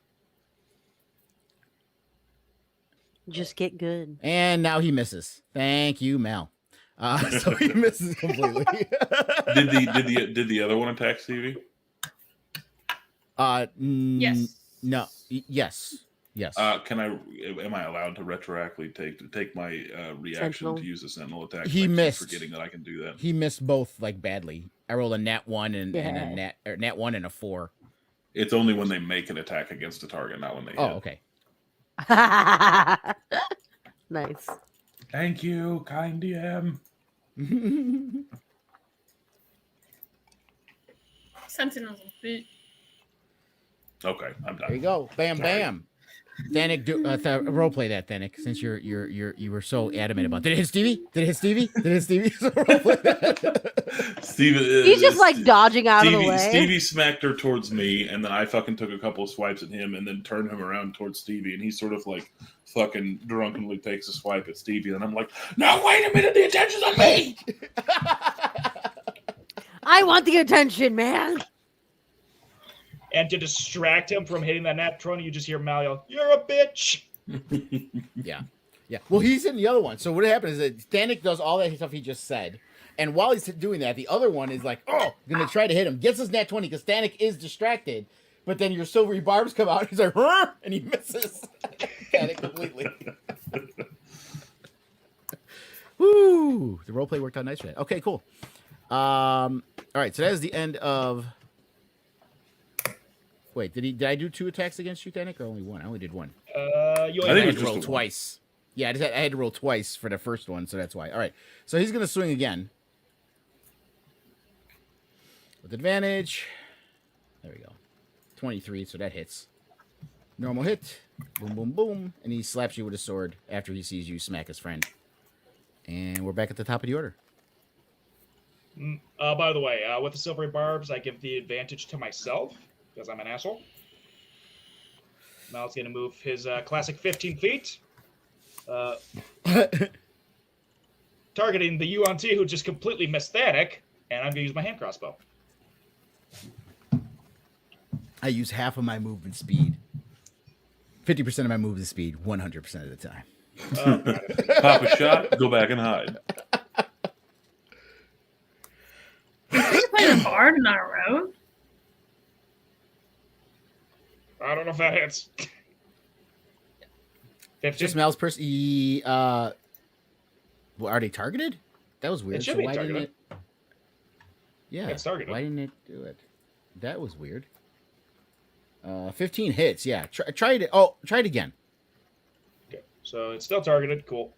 Just get good. And now he misses. Thank you, Mel. So he misses completely. Did the other one attack Stevie? Yes. No. Yes. Am I allowed to retroactively take my reaction Sentinel. to use a sentinel attack? He I keep missed. Forgetting that I can do that. He missed both like badly. I rolled a nat 1 and a nat 1 and a 4. It's only when they make an attack against a target, not when they hit. Oh, okay. Nice. Thank you, kind DM. Sentinels of feet. Okay, I'm done. There you go. Bam, bam. Thanik, roleplay that, Thanik, since you were so adamant about. Did it hit Stevie? Did it hit Stevie? Did it hit Stevie? So roleplay that. He's just like dodging out of the way. Stevie smacked her towards me, and then I fucking took a couple of swipes at him, and then turned him around towards Stevie, and he sort of like fucking drunkenly takes a swipe at Stevie, and I'm like, no, wait a minute, the attention's on me. I want the attention, man. And to distract him from hitting that nat 20, you just hear Mal yell, "You're a bitch." Yeah. Well, he's in the other one. So what happened is that Thanik does all that stuff he just said. And while he's doing that, the other one is like, oh, going to try to hit him. Gets his nat 20 because Thanik is distracted. But then your silvery barbs come out. He's like, huh? And he misses Thanik completely. Woo! The roleplay worked out nice for that. Okay, cool. All right, so that is the end of... Wait, did I do 2 attacks against you, Thanik, or only 1? I only did 1. I think I it had was to roll just twice. Yeah, I had to roll twice for the first one, so that's why. All right, so he's going to swing again. With advantage. There we go. 23, so that hits. Normal hit. Boom, boom, boom. And he slaps you with a sword after he sees you smack his friend. And we're back at the top of the order. By the way, with the silvery barbs, I give the advantage to myself, because I'm an asshole. Mal's going to move his classic 15 feet. Targeting the UNT who just completely missed Thanik, and I'm going to use my hand crossbow. I use half of my movement speed. 50% of my movement speed, 100% of the time. Pop a shot, go back and hide. You play the bard in our road? I don't know if that hits. 15? Just Mal's person. Well, are they targeted? That was weird. It should be targeted. Didn't it? Yeah. It's targeted. Why didn't it do it? That was weird. 15 hits. Yeah. Try it. Oh, try it again. Okay, so it's still targeted. Cool.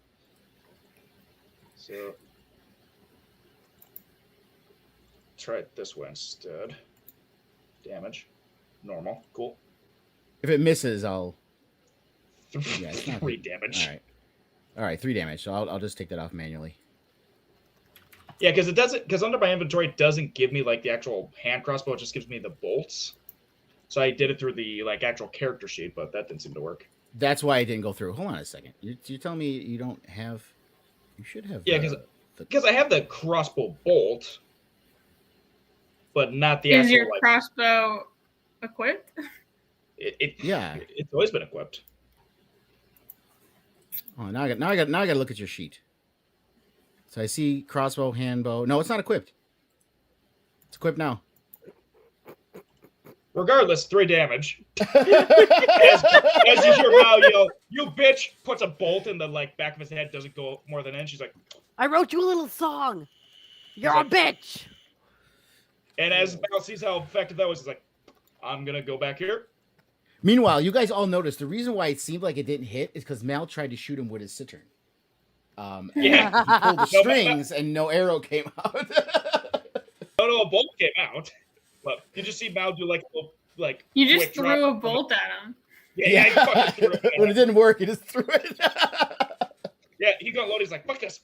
So try it this way instead. Damage. Normal. Cool. If it misses, I'll. Yeah, it's not 3 damage. All right, 3 damage. So I'll just take that off manually. Yeah, because it doesn't. Because under my inventory, it doesn't give me like the actual hand crossbow. It just gives me the bolts. So I did it through the like actual character sheet, but that didn't seem to work. That's why I didn't go through. Hold on a second. You're telling me you don't have? You should have. Yeah, because I have the crossbow bolt, but not the. Is actual, your crossbow equipped? Yeah, it's always been equipped. Oh, now I got to look at your sheet. So I see crossbow, handbow. No, it's not equipped. It's equipped now. Regardless, 3 damage. as you hear Mao yell, "You bitch!" Puts a bolt in the like back of his head. Doesn't go more than an inch. She's like, I wrote you a little song. You're a bitch. And as Mao sees how effective that was, he's like, "I'm gonna go back here." Meanwhile, you guys all noticed the reason why it seemed like it didn't hit is because Mal tried to shoot him with his cittern. Yeah. He pulled the strings and no arrow came out. No, a bolt came out. But you just see Mao do like a little, like You just quick threw drop. a bolt at him. Yeah, he fucking threw it. When it didn't work, he just threw it. Yeah, he got loaded. He's like, "Fuck this."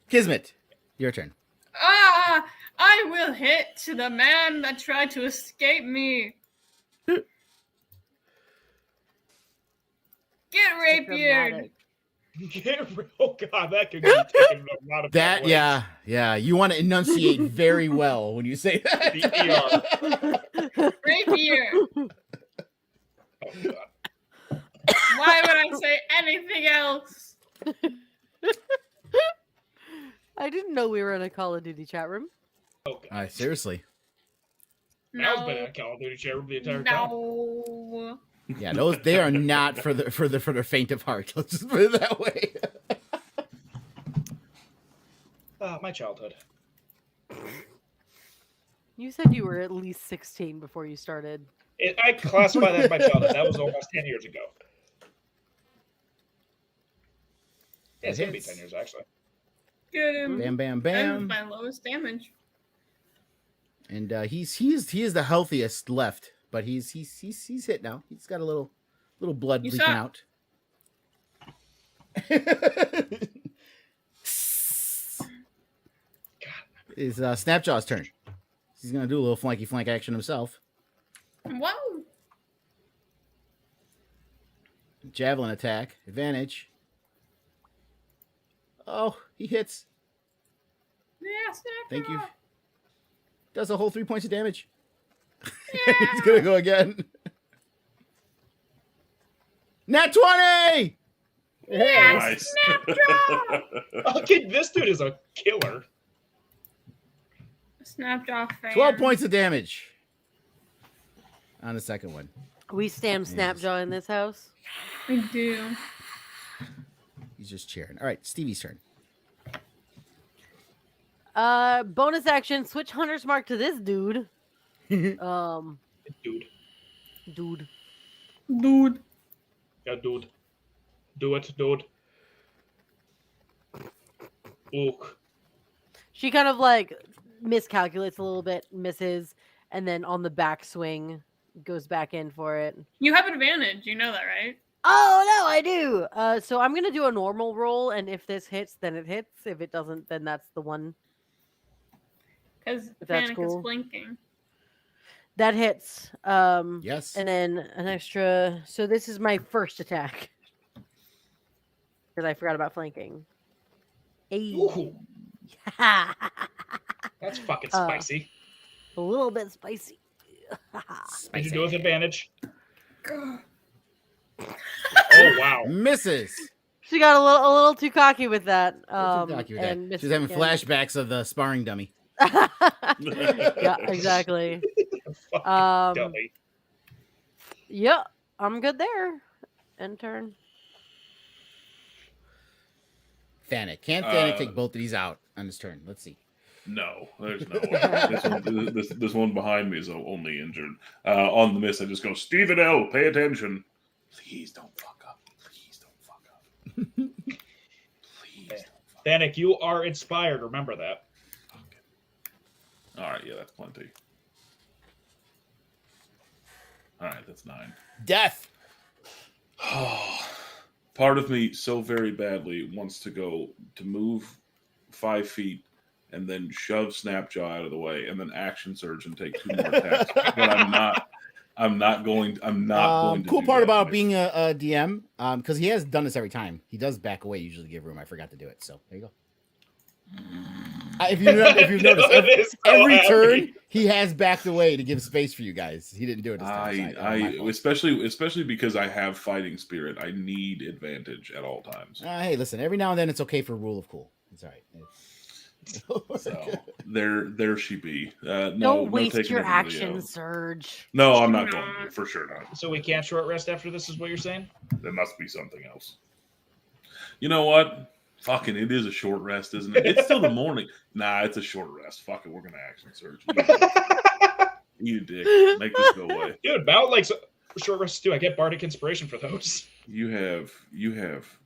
Kismet, your turn. Ah! I will hit the man that tried to escape me. Get rapiered. Oh god, that could be taken a lot of That ways. yeah. You want to enunciate very well when you say that. The ER. Rapier. Oh god. Why would I say anything else? I didn't know we were in a Call of Duty chat room. Oh god. Seriously. Mal's been in a Call of Duty chat room the entire time. No. Yeah, they are not for the faint of heart. Let's just put it that way. My childhood. You said you were at least 16 before you started. I classify that as my childhood. That was almost 10 years ago. Yeah, it's going to be 10 years, actually. Get him. Bam, bam, That was bam. my lowest damage. And he is the healthiest left, but he's hit now. He's got a little blood You leaking saw- out. It's Snapjaw's turn. He's gonna do a little flanky flank action himself. Whoa. Javelin attack, advantage. Oh, he hits. Yeah, snap. Thank you. Does a whole 3 points of damage. He's gonna go again. Nat 20! Nice. Okay, this dude is a killer. Snapjaw fan. 12 points of damage. On the second one. We stand Snapjaw in this house. We do. He's just cheering. All right, Stevie's turn. Bonus action, switch Hunter's Mark to this dude. Dude. Dude. Dude. Yeah, dude. Do it, dude. Ook. She kind of like miscalculates a little bit, misses, and then on the backswing goes back in for it. You have advantage. You know that, right? Oh no, I do. So I'm gonna do a normal roll, and if this hits, then it hits. If it doesn't, then that's the one. Because That's Panic cool. is blinking. That hits. Yes. And then an extra. So this is my first attack. Because I forgot about flanking. Ooh, that's fucking spicy. A little bit spicy. Did you do it with advantage? Oh, wow. Misses. She got a little too cocky with that. And missed she's having again. flashbacks of the sparring dummy. Yeah, exactly. Fucking dummy. Yeah, I'm good there. End turn. Thanic. Can't Thanic take both of these out on his turn? Let's see. No, there's no way. This one behind me is only injured. On the miss, I just go, Stephen L., pay attention. Please don't fuck up. Please don't fuck up. Please don't fuck up. Thanic, you are inspired. Remember that. Okay. All right, yeah, that's plenty. All right, that's 9. Death. Part of me so very badly wants to move 5 feet and then shove Snapjaw out of the way and then action surge and take 2 more attacks. But I'm not going to Cool do part that. about being a DM, because he has done this every time. He does back away, usually give room. I forgot to do it, so there you go. If you've noticed, every turn he has backed away to give space for you guys. He didn't do it this time. Especially because I have fighting spirit. I need advantage at all times. Hey, listen. Every now and then, it's okay for rule of cool. It's all right. So there she be. Don't waste taking your everybody action out. surge. No, I'm not going to. For sure not. So we can't short rest after this, is what you're saying? There must be something else. You know what? Fucking, it is a short rest, isn't it? It's still the morning. Nah, it's a short rest. Fuck it, we're gonna action surge. You dick. Make this go away. Dude, Mount likes short rests too. I get bardic inspiration for those. You have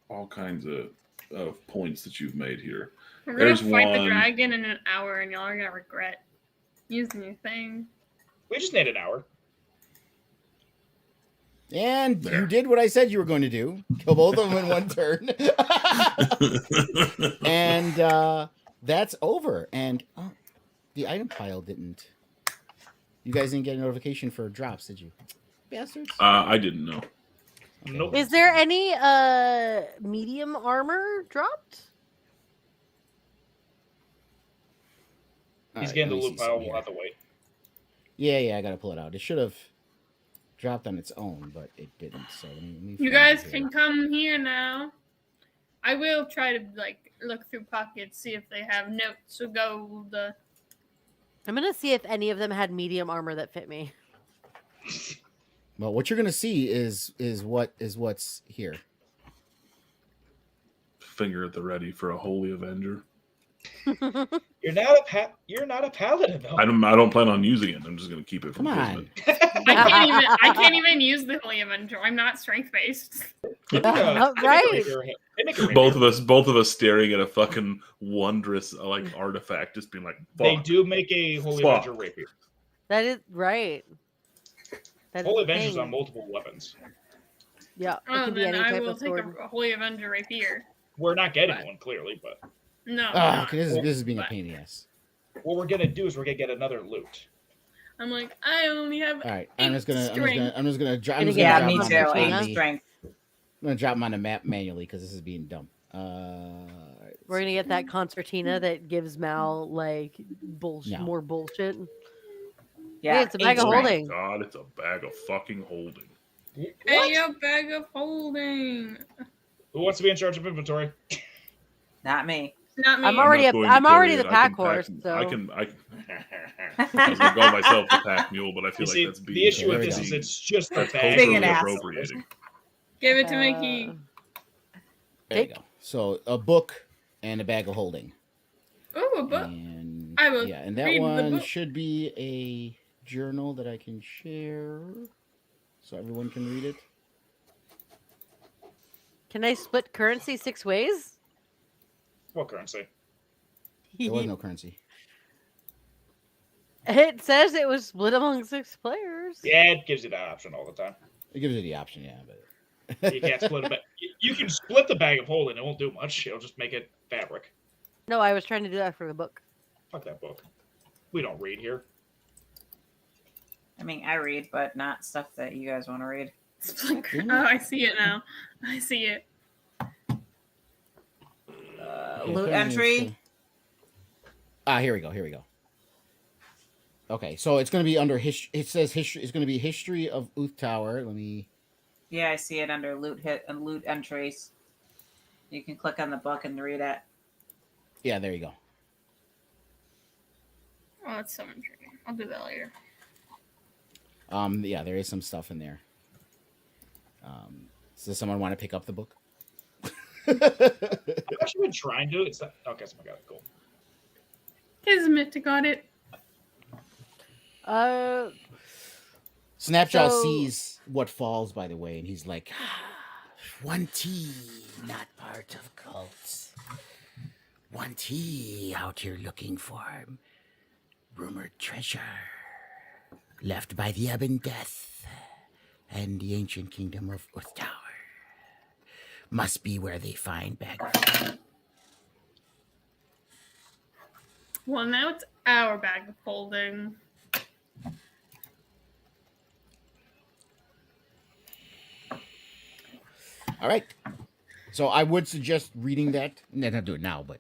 all kinds of points that you've made here. We're gonna There's fight the one. dragon in an hour, and y'all are gonna regret using your thing. We just need an hour. And There. you did what I said you were going to do. Kill both of them in one turn. And that's over. And the item pile didn't. You guys didn't get a notification for drops, did you? Bastards. I didn't know. Nope. Is there any medium armor dropped? He's Alright, getting the let me loot see pile. some We'll here. have to wait. Yeah, I gotta pull it out. It should have dropped on its own, but it didn't. So let me You find guys it can here. come here now. I will try to look through pockets, see if they have notes of gold. I'm gonna see if any of them had medium armor that fit me. Well, what you're gonna see is what's here. Finger at the ready for a holy avenger. You're not a paladin though. I don't plan on using it. I'm just going to keep it from Come on. Kismet. I can't even use the holy avenger. I'm not strength based. Right. Both of us staring at a fucking wondrous artifact, just being like, fuck. They do make a holy avenger rapier. That is right. That Holy is the avengers thing. on multiple weapons. Yeah, it Oh, can be then any I type will of take sword. a holy avenger rapier. We're not getting one clearly, but No. Oh, okay, this is being a but pain in the ass. what we're gonna do is we're gonna get another loot. I'm like, I only have. All right, I'm just gonna drop. Gonna I'm just get gonna Yeah, drop me them too. on 8 strength. I'm gonna drop them on the map manually because this is being dumb. We're gonna get that concertina that gives Mal like No. more bullshit. Yeah, Hey, it's a bag 8 of strength. holding. God, it's a bag of fucking holding. Hey, a bag of holding. Who wants to be in charge of inventory? Not me. Not me. I'm already not going to I'm already carry the it. I pack can horse. So I was gonna call myself the pack mule, but I feel You like see, that's being the issue with There we this go. is it's just a that's bag. Being culturally an ass. appropriating. Give it to Mickey. There you go. So a book and a bag of holding. Ooh, a book. And I will and that read the one book. should be a journal that I can share, so everyone can read it. can I split currency 6 ways? What currency? There was no currency. It says it was split among 6 players. Yeah, it gives you that option all the time. It gives you the option, yeah, but You can't split a bag. You can split the bag of holding. It won't do much. It'll just make it fabric. No, I was trying to do that for the book. Fuck that book. We don't read here. I mean, I read, but not stuff that you guys want to read. Oh, I see it now. I see it. Loot entry. Here we go. Okay, so it's going to be under history. It says history. It's going to be history of Uth Tower. Let me. Yeah, I see it under loot hit and loot entries. You can click on the book and read it. Yeah, there you go. Oh, that's so intriguing. I'll do that later. Yeah, there is some stuff in there. Does someone want to pick up the book? I've actually been trying to. It's not. Okay, so I got it. Cool. Kismet got it. Snapjaw So- sees what falls, by the way, and he's like, one tea, not part of cults. One tea out here looking for rumored treasure left by the Ebon Death and the ancient kingdom of Uth Tower. Must be where they find bag of. Well, now it's our bag of holding. All right. So I would suggest reading that. No, not do it now, but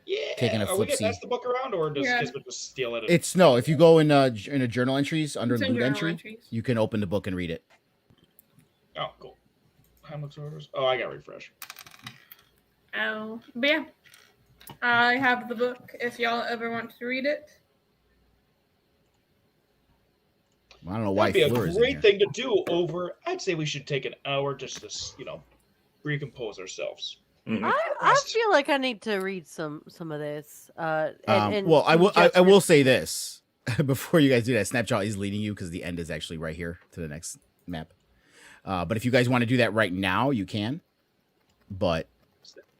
Yeah. Taking a Are we gonna flip-see. pass the book around, or does Yeah. Kismet just steal it? it's no. If you go in a journal entries under It's in loot journal entry, entries. you can open the book and read it. Oh, cool. Hamlet's orders. Oh, I got refresh. Oh, but yeah. I have the book if y'all ever want to read it. I don't know why That'd be a Fleur is in great here. thing to do over. I'd say we should take an hour just to, recompose ourselves. Mhm. I feel like I need to read some of this. Well, I will say this before you guys do that. Snapjaw is leading you because the end is actually right here to the next map. But if you guys want to do that right now, you can. But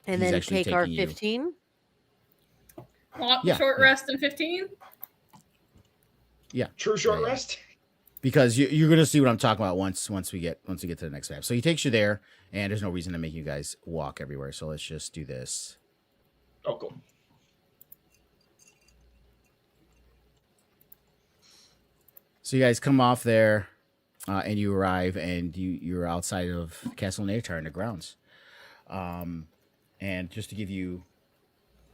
and he's then actually take our taking you. 15. Yeah, Short yeah. rest in 15. True short Yeah. rest. because you're gonna see what I'm talking about once we get to the next map. So he takes you there, and there's no reason to make you guys walk everywhere. So let's just do this. Oh, cool. So you guys come off there, and you arrive, and you're outside of Castle Natar in the grounds. And just to give you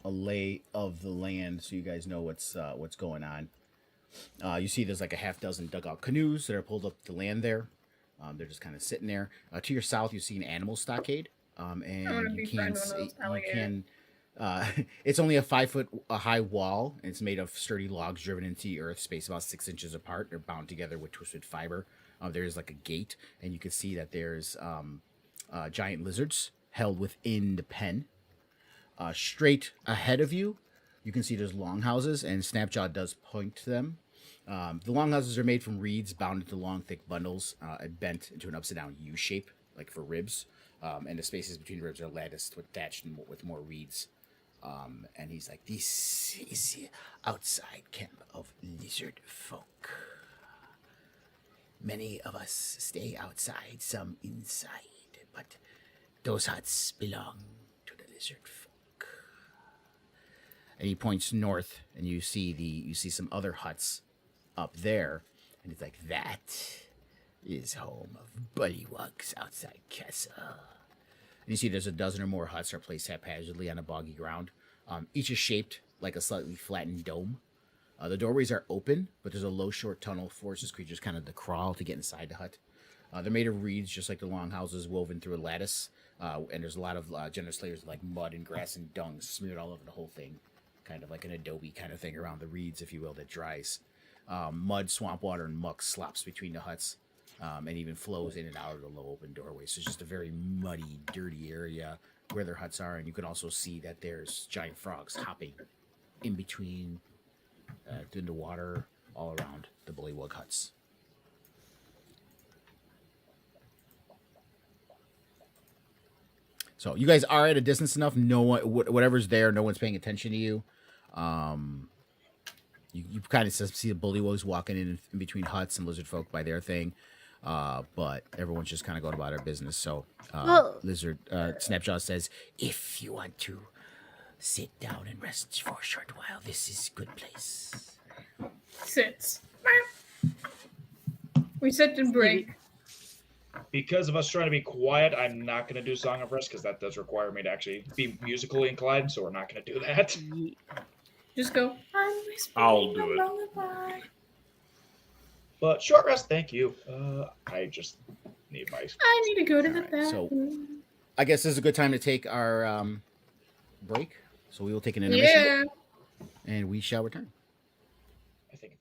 a lay of the land, so you guys know what's going on. You see, there's like a half dozen dugout canoes that are pulled up to land there. They're just kind of sitting there. To your south, you see an animal stockade, wanna and you befriend can one of those you alligators. can. It's only a 5 foot high wall. And it's made of sturdy logs driven into the earth, spaced about 6 inches apart. They're bound together with twisted fiber. There's like a gate, and you can see that there's giant lizards held within the pen. Straight ahead of you, you can see there's longhouses, and Snapjaw does point to them. The longhouses are made from reeds bound into long, thick bundles and bent into an upside-down U shape, like for ribs. And the spaces between the ribs are latticed with thatched with more reeds. And he's like, this is the outside camp of lizard folk. Many of us stay outside, some inside, but those huts belong to the lizard folk. And he points north, and you see some other huts up there, and it's like, that is home of bullywugs outside castle. And you see there's a dozen or more huts are placed haphazardly on a boggy ground. Each is shaped like a slightly flattened dome. The doorways are open, but there's a low, short tunnel forces creatures kind of to crawl to get inside the hut. They're made of reeds, just like the longhouses, woven through a lattice. And there's a lot of generous layers of like mud and grass and dung smeared all over the whole thing. Kind of like an adobe kind of thing around the reeds, if you will, that dries. Mud, swamp water, and muck slops between the huts. And even flows in and out of the low open doorways. So it's just a very muddy, dirty area where their huts are. And you can also see that there's giant frogs hopping in between in the water all around the bullywug huts. So you guys are at a distance enough. No one, whatever's there, no one's paying attention to you. You kind of see the bullywugs walking in between huts and lizard folk by their thing. But everyone's just kind of going about their business. So Lizard Snapjaw says, if you want to sit down and rest for a short while, this is a good place. Sits. We sit and break. Because of us trying to be quiet, I'm not going to do Song of Rest because that does require me to actually be musically inclined, so we're not going to do that. Just go. I'll do it. Lullaby. But short rest, thank you. I just need my... I need to go to the Alright, bathroom. so I guess this is a good time to take our break. So we will take an intermission. Yeah. And we shall return. I think it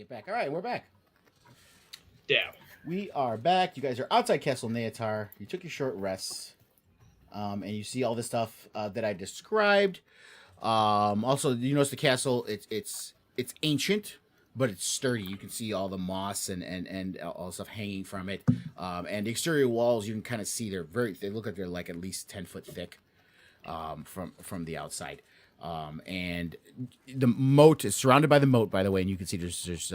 get back. All right, we're back. Damn. We are back. You guys are outside Castle Neatar. You took your short rests, and you see all the stuff that I described. Also, you notice the castle. It's ancient, but it's sturdy. You can see all the moss and all the stuff hanging from it. And the exterior walls, you can kind of see they look like they're like at least 10 foot thick from the outside. And the moat is surrounded by the moat, by the way, and you can see there's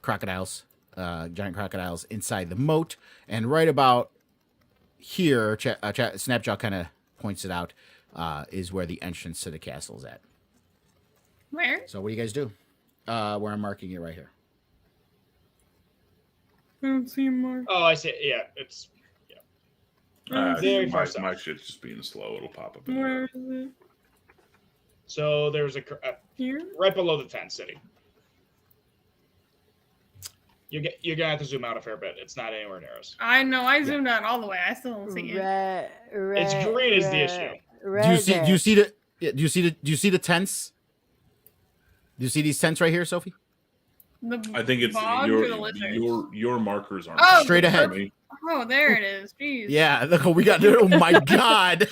crocodiles. Giant crocodiles inside the moat, and right about here, Snapjaw kind of points it out, is where the entrance to the castle is at. Where? So what do you guys do? Where I'm marking it right here. I don't see more. Oh, I see. Yeah, it's very far south. My shit's just being slow. It'll pop up. Where is it? So there's Here? right below the tent city. You're gonna have to zoom out a fair bit. It's not anywhere near us. I know. I zoomed out all the way. I still don't see it. It's green is the issue. Do you see the tents? Do you see these tents right here, Sophie? I think it's your markers aren't straight ahead. Oh, there it is. Jeez. Yeah, look what we got there. Oh my god.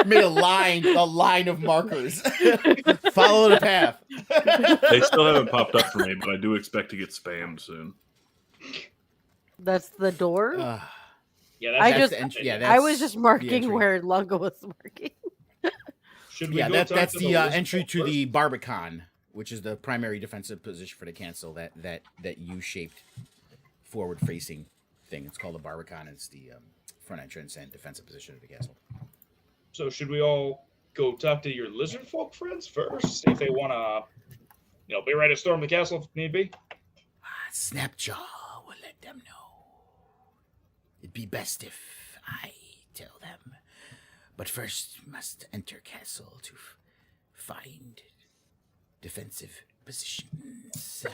Made a line of markers. Follow the path. They still haven't popped up for me, but I do expect to get spammed soon. That's the door. Yeah, I was just marking where Lunga was marking. That's the entry to the Barbican, which is the primary defensive position for the castle. That U-shaped forward-facing thing. It's called the Barbican. It's the front entrance and defensive position of the castle. So should we all go talk to your lizard folk friends first? See if they want to, be ready to storm the castle if need be? Snapjaw will let them know. It'd be best if I tell them. But first, must enter castle to find defensive positions.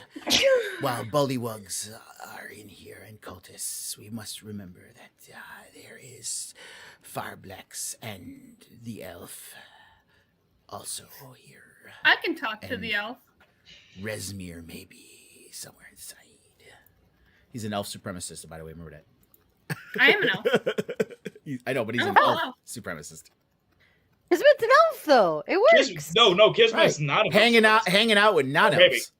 While bullywugs are in here and cultists, we must remember that there is Farblacks and the elf also here. I can talk to the elf. Resmir may be somewhere inside. He's an elf supremacist, by the way. Remember that. I am an elf. I know, but he's an elf supremacist. Kismet's an elf, though. It works. Kismet's not an elf. Hanging out with non-elves.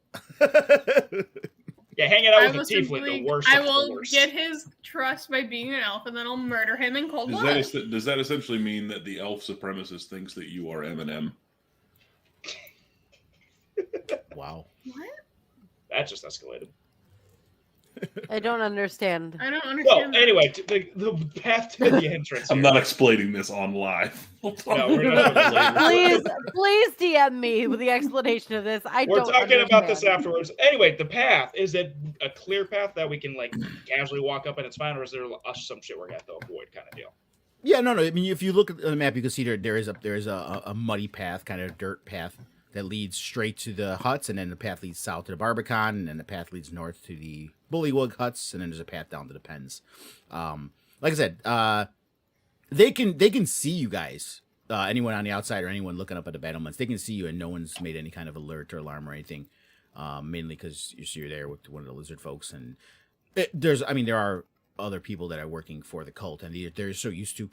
Yeah, hanging out with the tiefling, the worst. I will get his trust by being an elf, and then I'll murder him in cold blood. Does that essentially mean that the elf supremacist thinks that you are Eminem? Wow. What? That just escalated. I don't understand. Well, anyway, the path to the entrance. I'm not explaining this on live. No, we're not. Please DM me with the explanation of this. We're talking about this afterwards. Anyway, the path, is it a clear path that we can casually walk up and it's fine, or is there some shit we're gonna have to avoid kind of deal? Yeah, no. I mean, if you look at the map, you can see there is a muddy path, kind of dirt path that leads straight to the huts, and then the path leads south to the Barbican, and then the path leads north to the Bullywug huts, and then there's a path down to the pens. Like I said, they can see you guys. Anyone on the outside or anyone looking up at the battlements, they can see you, and no one's made any kind of alert or alarm or anything. Mainly because you're there with one of the lizard folks, and there are other people that are working for the cult, and they're so used to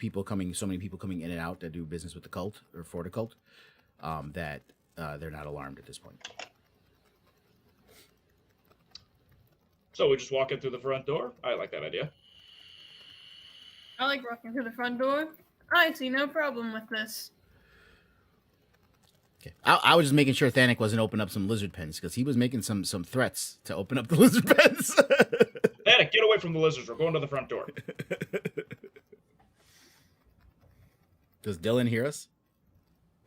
so many people coming in and out that do business with the cult or for the cult, that they're not alarmed at this point. So we just walk in through the front door? I like that idea. I like walking through the front door. I see no problem with this. Okay. I was just making sure Thanik wasn't opening up some lizard pens, because he was making some threats to open up the lizard pens. Thanik, get away from the lizards. We're going to the front door. Does Dylan hear us?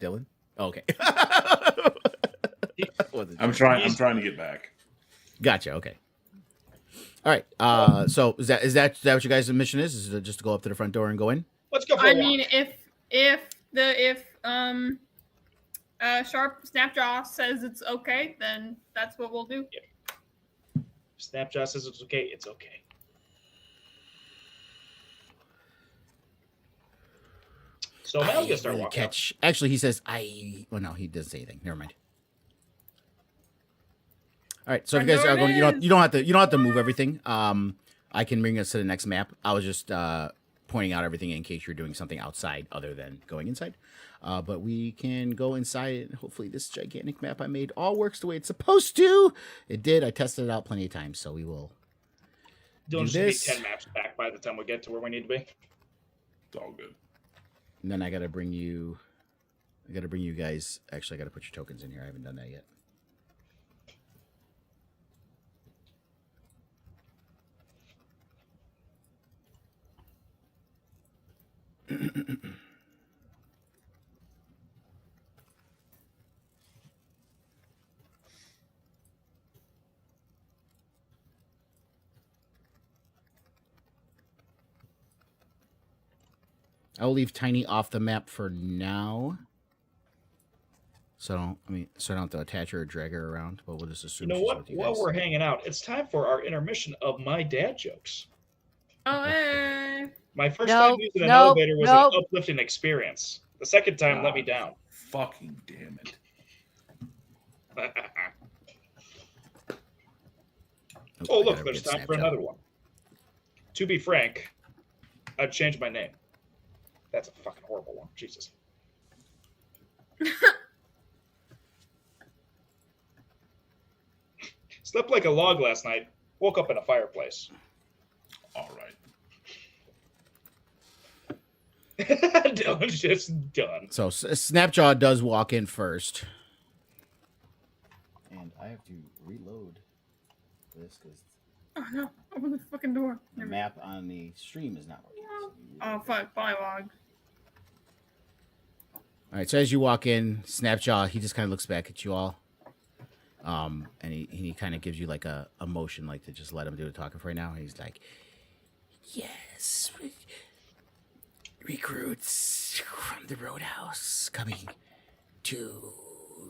Dylan? Oh, okay. I'm trying to get back. Gotcha. Okay. All right. So is that what you guys' mission is? Is it just to go up to the front door and go in? Let's go. Mean, if Sharp Snapjaw says it's okay, then that's what we'll do. Yep. Snapjaw says it's okay. It's okay. So Mal's gonna start walking. Actually, he says, well, no, he doesn't say anything. Never mind. All right. So if you guys are going, you don't have to move everything. I can bring us to the next map. I was just pointing out everything in case you're doing something outside other than going inside. But we can go inside, and hopefully this gigantic map I made all works the way it's supposed to. It did. I tested it out plenty of times, so we will Don't do just this. be 10 maps back by the time we get to where we need to be. It's all good. And then I gotta bring you guys. Actually, I gotta put your tokens in here. I haven't done that yet. I'll leave Tiny off the map for now. So I don't have to attach her or drag her around, but we'll just assume. You know she's what? with you While guys. we're hanging out, it's time for our intermission of my dad jokes. Oh, hey. My first Nope, time using an nope, elevator was nope. an uplifting experience. The second time let me down. Fucking damn it. Oh, I look, gotta there's get time for Snapchat. another one. To be frank, I'd change my name. That's a fucking horrible one. Jesus. Slept like a log last night. Woke up in a fireplace. All right. Done. Just done. So Snapjaw does walk in first, and I have to reload this because Oh no! Open the fucking door. the map on the stream is not working. So you Oh fuck! Polywog. All right, so as you walk in, Snapjaw, he just kind of looks back at you all, and he kind of gives you like a motion, like to just let him do the talking for right now. And he's like, "Yes, recruits from the Roadhouse coming to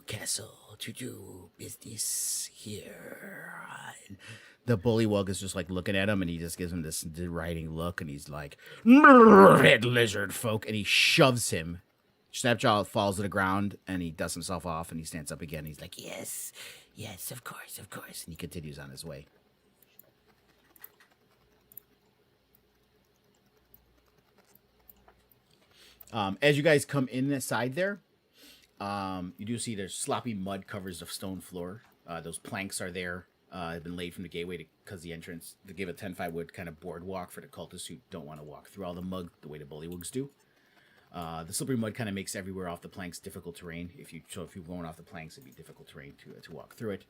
Castle to do business here." And the bullywug is just like looking at him, and he just gives him this deriding look, and he's like, "Red lizard folk," and he shoves him. Snapjaw falls to the ground, and he dusts himself off, and he stands up again. He's like, yes, of course. And he continues on his way. As you guys come in the side there, you do see there's sloppy mud covers of stone floor. Those planks are there. Have been laid from the gateway because the entrance to give a 10-5 wood kind of boardwalk for the cultists who don't want to walk through all the mud the way the bullywugs do. The slippery mud kind of makes everywhere off the planks difficult terrain. If you're going off the planks, it'd be difficult terrain to walk through it.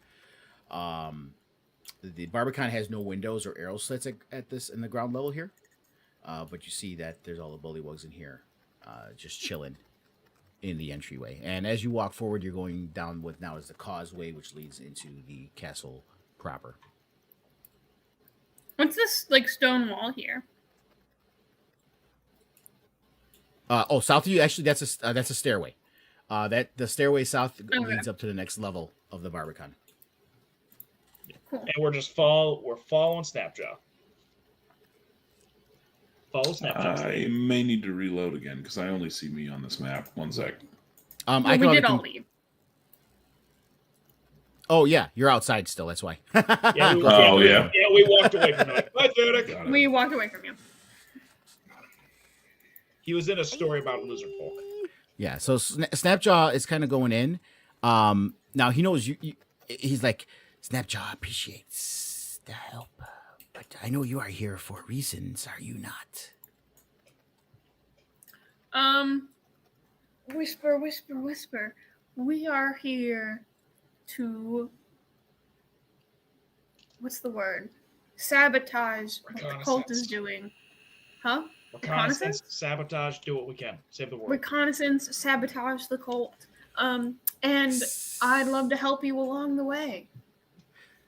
The Barbican has no windows or arrow slits at this in the ground level here, but you see that there's all the bullywugs in here, just chilling in the entryway. And as you walk forward, you're going down what now is the causeway, which leads into the castle proper. What's this like stone wall here? South of you, actually, that's a stairway. That the stairway south Okay. leads up to the next level of the Barbican. Cool. And we're following Snapjaw. Follow Snapjaw. I may need to reload again because I only see me on this map. One sec. Well, I we can did all leave. Oh yeah, you're outside still. That's why. Yeah, we, yeah. Yeah, we walked away from it. Bye, Derek. Got it. We walked away from you. He was in a story about lizard folk. Yeah. So Snapjaw is kind of going in. Now he knows you. He's like, Snapjaw appreciates the help, but I know you are here for reasons. Are you not? Whisper, whisper, whisper. We are here to, what's the word? Sabotage what the cult is Reconnaissance. doing. Huh? Reconnaissance, sabotage, do what we can. Save the world. Reconnaissance, sabotage the cult. And I'd love to help you along the way.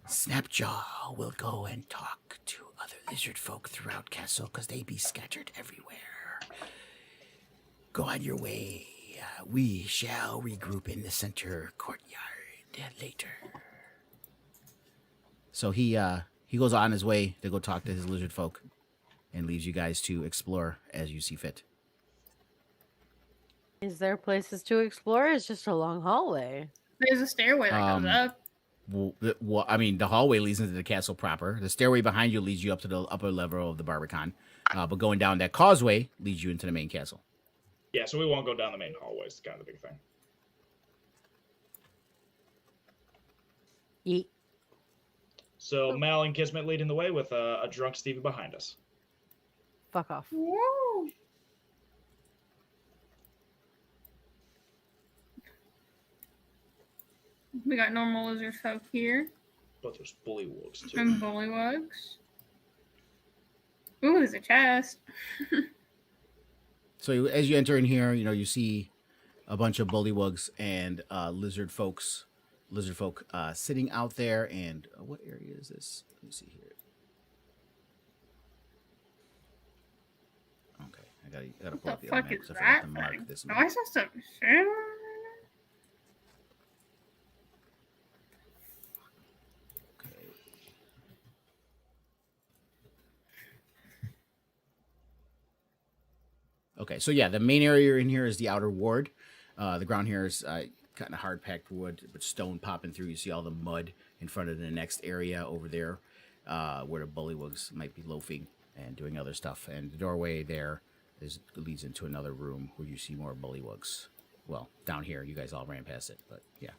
Snapjaw will go and talk to other lizard folk throughout Castle because they be scattered everywhere. Go on your way. We shall regroup in the center courtyard later. So he goes on his way to go talk to his lizard folk and leaves you guys to explore as you see fit. Is there places to explore? It's just a long hallway. There's a stairway that goes up. I mean, the hallway leads into the castle proper. The stairway behind you leads you up to the upper level of the Barbican. But going down that causeway leads you into the main castle. Yeah, so we won't go down the main hallway. It's kind of the big thing. Yeet. So Mal and Kismet leading the way with a drunk Stevie behind us. Fuck off. Woo! We got normal lizard folk here. But there's bullywugs too. And bullywugs. Ooh, there's a chest. So as you enter in here, you see a bunch of bullywugs and lizard folk sitting out there. And what area is this? Let me see here. Okay, I gotta pull What up the the other fuck map is 'cause I forgot that to mark thing? this Oh, map. I saw some shit. Okay, so yeah, the main area in here is the outer ward. The ground here is kind of hard-packed wood, but stone popping through. You see all the mud in front of the next area over there, where the bullywugs might be loafing and doing other stuff. And the doorway there leads into another room where you see more bullywugs. Well, down here, you guys all ran past it, but yeah.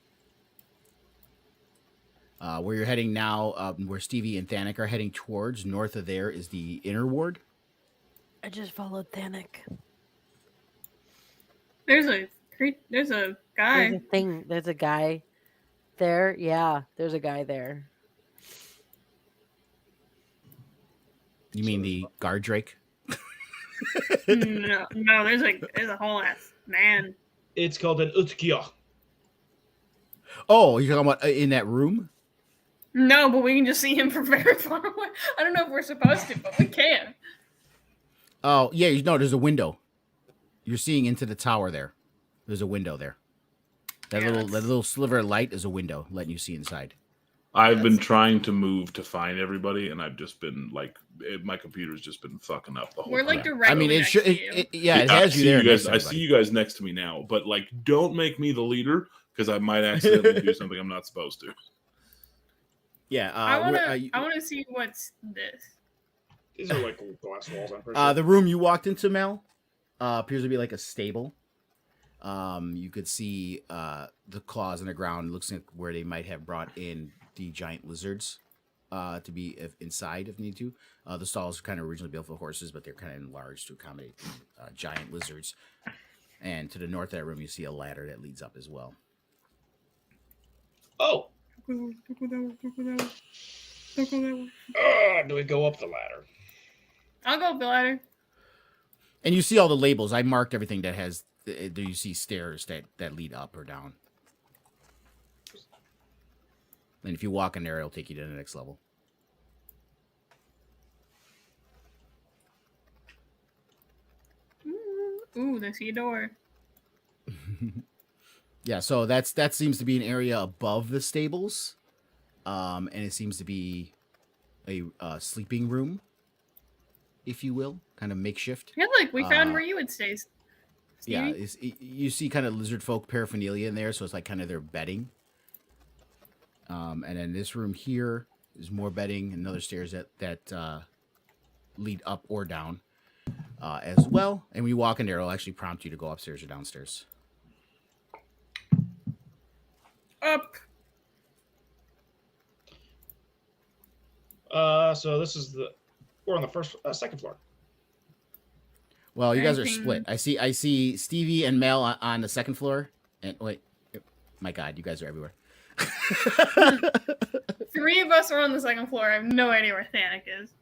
Where you're heading now, where Stevie and Thanik are heading towards, north of there is the inner ward. I just followed Thanik. There's a guy. There's a thing. There's a guy there. Yeah, there's a guy there. You mean the guard drake? No, there's a whole ass man. It's called an Utkia. Oh, you're talking about in that room? No, but we can just see him from very far away. I don't know if we're supposed to, but we can. Oh, yeah, there's a window. You're seeing into the tower there. There's a window there. That little sliver of light is a window letting you see inside. I've been trying to move to find everybody, and I've just been my computer's just been fucking up the whole We're time. directly I mean, it next should. to you. It has you there. I see you guys next to me now, but don't make me the leader because I might accidentally do something I'm not supposed to. Yeah, I want to see what's this. These are like glass walls. I'm pretty sure. the room you walked into, Mel, appears to be like a stable. You could see the claws in the ground. It looks like where they might have brought in the giant lizards to be inside if needed to. The stalls are kind of originally built for horses, but they're kind of enlarged to accommodate giant lizards. And to the north of that room, you see a ladder that leads up as well. Oh. Don't go that way. Do we go up the ladder? I'll go up the ladder. And you see all the labels. I marked everything that has. Do you see stairs that lead up or down? And if you walk in there, it'll take you to the next level. Ooh, I see a door. Yeah, so that seems to be an area above the stables, and it seems to be a sleeping room, if you will, kind of makeshift. Yeah, like we found where you would stay. Yeah, Stevie. you see kind of lizard folk paraphernalia in there, so it's like kind of their bedding. And then this room here is more bedding and other stairs that lead up or down as well. And when you walk in there, it'll actually prompt you to go upstairs or downstairs. Up. So this is we're on the second floor. Well, you guys are Anything- split. I see Stevie and Mel on the second floor. And wait, my God, you guys are everywhere. 3 of us are on the second floor. I have no idea where Thanik is.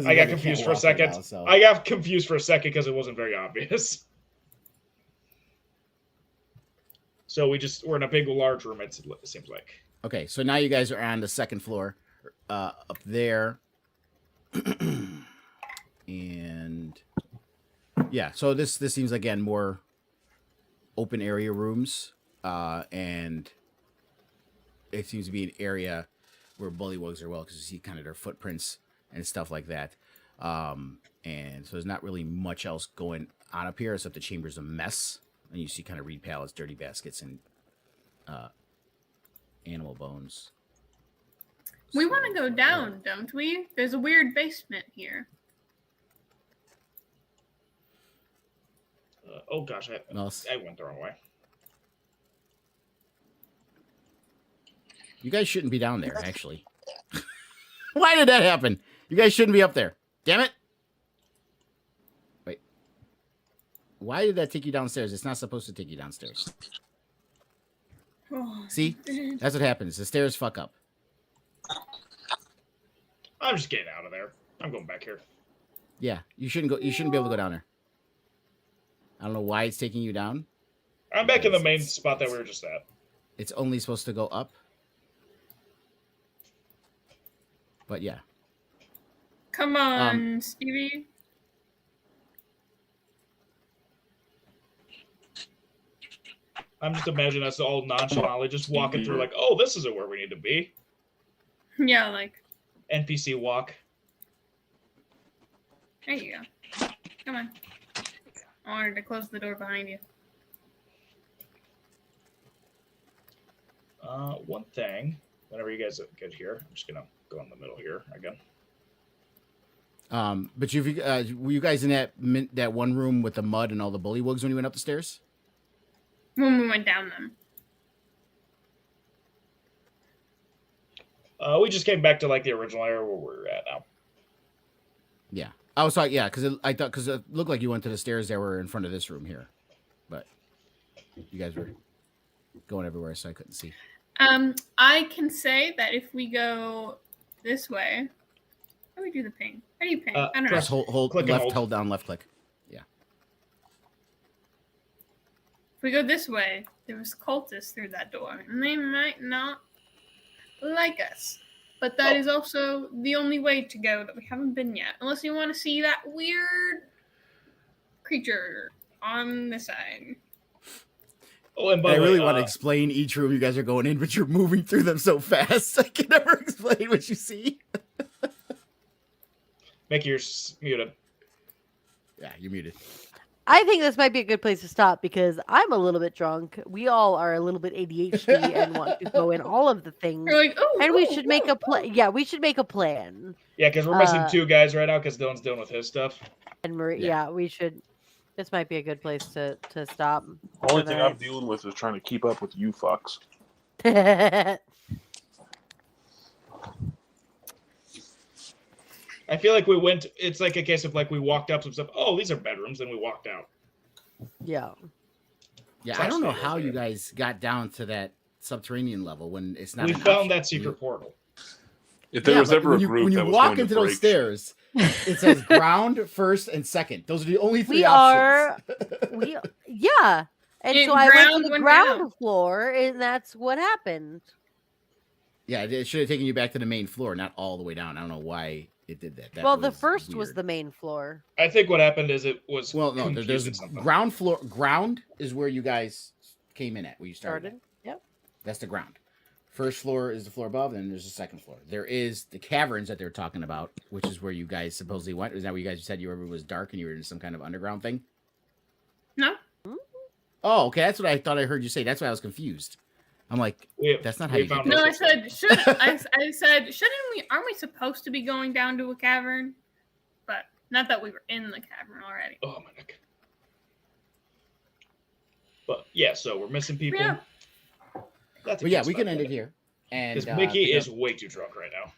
I got confused for a second. Because it wasn't very obvious. So we're in a big, large room. It seems like. Okay, so now you guys are on the second floor, up there, and yeah. So this seems again more open area rooms, and it seems to be an area where bullywugs are well because you see kind of their footprints and stuff like that. And so there's not really much else going on up here except the chamber's a mess, and you see kind of reed pallets, dirty baskets, and animal bones. We So, want to go down, don't we? There's a weird basement here. Oh gosh, I went the wrong way. You guys shouldn't be down there, actually. Why did that happen? You guys shouldn't be up there. Damn it. Wait. Why did that take you downstairs? It's not supposed to take you downstairs. Oh, See? That's what happens. The stairs fuck up. I'm just getting out of there. I'm going back here. Yeah, you shouldn't go. You shouldn't be able to go down there. I don't know why it's taking you down. I'm back in the main spot that we were just at. It's only supposed to go up. But yeah. Come on, Stevie. I'm just imagining us all nonchalantly just walking through like, oh, this isn't where we need to be. Yeah, like. NPC walk. There you go. Come on. I wanted to close the door behind you. One thing, whenever you guys get here, I'm just gonna go in the middle here again. But were you guys in that one room with the mud and all the bullywugs when you went up the stairs? When we went down them. We just came back to like the original area where we're at now. Yeah. I was like, yeah, because it looked like you went to the stairs that were in front of this room here, but you guys were going everywhere, so I couldn't see. I can say that if we go this way, how do we do the ping? How do you ping? I don't know. Press hold Click left, hold. hold down, left click. Yeah. If we go this way, there was cultists through that door, and they might not like us. But that is also the only way to go that we haven't been yet. Unless you want to see that weird creature on the side. Oh, and by I the way, really want to explain each room you guys are going in, but you're moving through them so fast. I can never explain what you see. make yours muted. Yeah, you're muted. I think this might be a good place to stop because I'm a little bit drunk. We all are a little bit ADHD and want to go in all of the things. We're like, oh, And we should make a plan. Yeah, we should make a plan. Yeah, because we're missing two guys right now because Dylan's dealing with his stuff. And yeah, we should. This might be a good place to stop. Only thing I'm dealing with is trying to keep up with you fucks. I feel like we went. It's like a case of like we walked up some stuff. Oh, these are bedrooms, and we walked out. Yeah. Yeah, I don't know how you guys got down to that subterranean level when it's not. We found that secret portal. If there was ever a group when you that was walk going into to those break stairs, it says ground, first, and second. Those are the only three We options. yeah. And It so I went to ground the went ground down. floor, and that's what happened. Yeah, it should have taken you back to the main floor, not all the way down. I don't know why it did that. Well, the first was the main floor. I think what happened is it was. Well, no, there's something. ground floor. Ground is where you guys came in at, where you started. Yep. That's the ground. First floor is the floor above, and then there's the second floor. There is the caverns that they're talking about, which is where you guys supposedly went. Is that where you guys said it was dark and you were in some kind of underground thing? No. Oh, okay. That's what I thought I heard you say. That's why I was confused. I'm like, that's not how you get No, I there. said, I said, shouldn't we? Aren't we supposed to be going down to a cavern? But not that we were in the cavern already. Oh my neck. But yeah, so we're missing people. Yeah. That's But yeah, we can end it here. And because Mickey is way too drunk right now.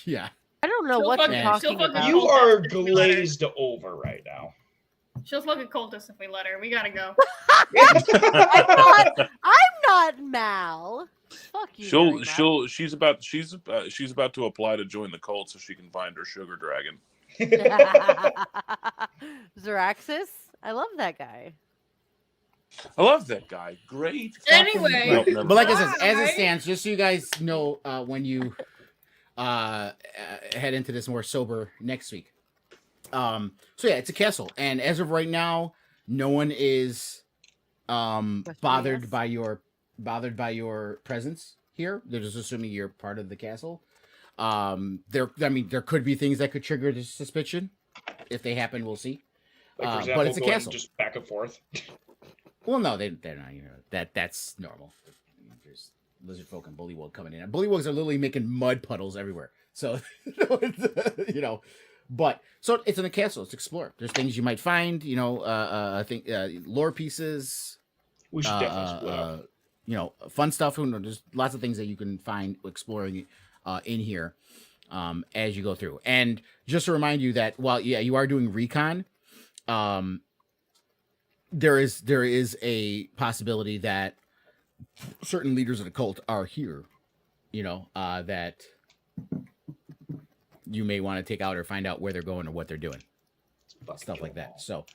Yeah. I don't know She'll what fucking- you're she'll talking fucking- about. You are glazed over right now. She'll look at cultists if we let her. We gotta go. I'm not Mal. Fuck you. She's about to apply to join the cult so she can find her sugar dragon. Zeraxis? I love that guy. I love that guy. Great. Anyway. Nope, never But like I mind. said, as it stands, just so you guys know, when you head into this more sober next week. So yeah, it's a castle, and as of right now, no one is bothered by your presence here. They're just assuming you're part of the castle. There could be things that could trigger the suspicion. If they happen, we'll see. Like, for example, but it's a going castle. just back and forth. Well, no, they're not. That's normal. lizard folk and bullywug coming in. And bullywugs are literally making mud puddles everywhere. So, you know, but so it's in the castle. Let's explore. There's things you might find. You know, I think lore pieces. We should definitely split up. You know, fun stuff. There's lots of things that you can find exploring in here as you go through. And just to remind you that while you are doing recon, there is a possibility that certain leaders of the cult are here. You know, that you may want to take out or find out where they're going or what they're doing, stuff like that. So,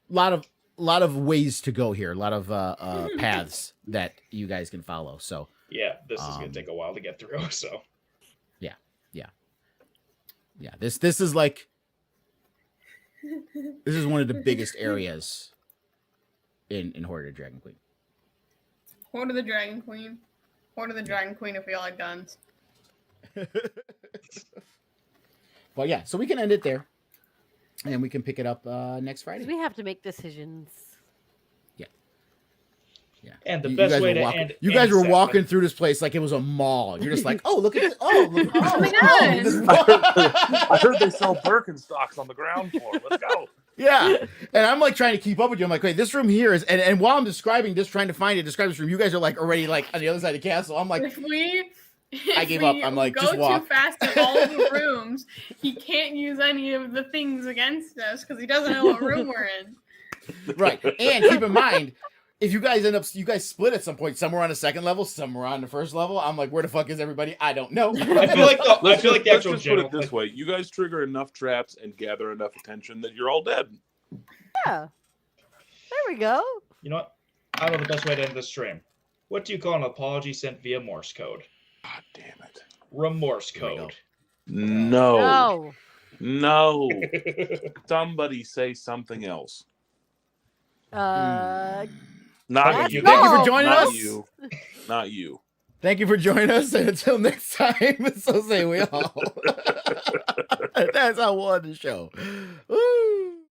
a lot of ways to go here, a lot of paths that you guys can follow. So yeah, this is gonna take a while to get through. So yeah. This is like this is one of the biggest areas in Hoard of the Dragon Queen. Hoard of the Dragon Queen. Hoard of the Dragon Queen if we all like guns. But yeah, so we can end it there, and we can pick it up next Friday. We have to make decisions. Yeah. And the best way to end. You guys were walking through this place like it was a mall. You're just like, oh, look at this. Oh, look, Oh my God. I heard they sell Birkenstocks on the ground floor. Let's go. Yeah. And I'm like trying to keep up with you. I'm like, wait, this room here is, and while I'm describing this, trying to find it, describe this room, you guys are like already like on the other side of the castle. I'm like, I gave up. I'm like, just walk. Go too fast in all the rooms. He can't use any of the things against us because he doesn't know what room we're in. Right. And keep in mind, if you guys split at some point, somewhere on the second level, somewhere on the first level. I'm like, where the fuck is everybody? I don't know. I feel like the Let's actual just put general. it this way: you guys trigger enough traps and gather enough attention that you're all dead. Yeah. There we go. You know what? I know the best way to end this stream. What do you call an apology sent via Morse code? God damn it! Remorse Here we go. code. No. No. No. Somebody say something else. Not Let's you. go. Thank you for joining Not us. you. Not you. Thank you for joining us. And until next time, so say we all. That's how we'll end the show. Woo.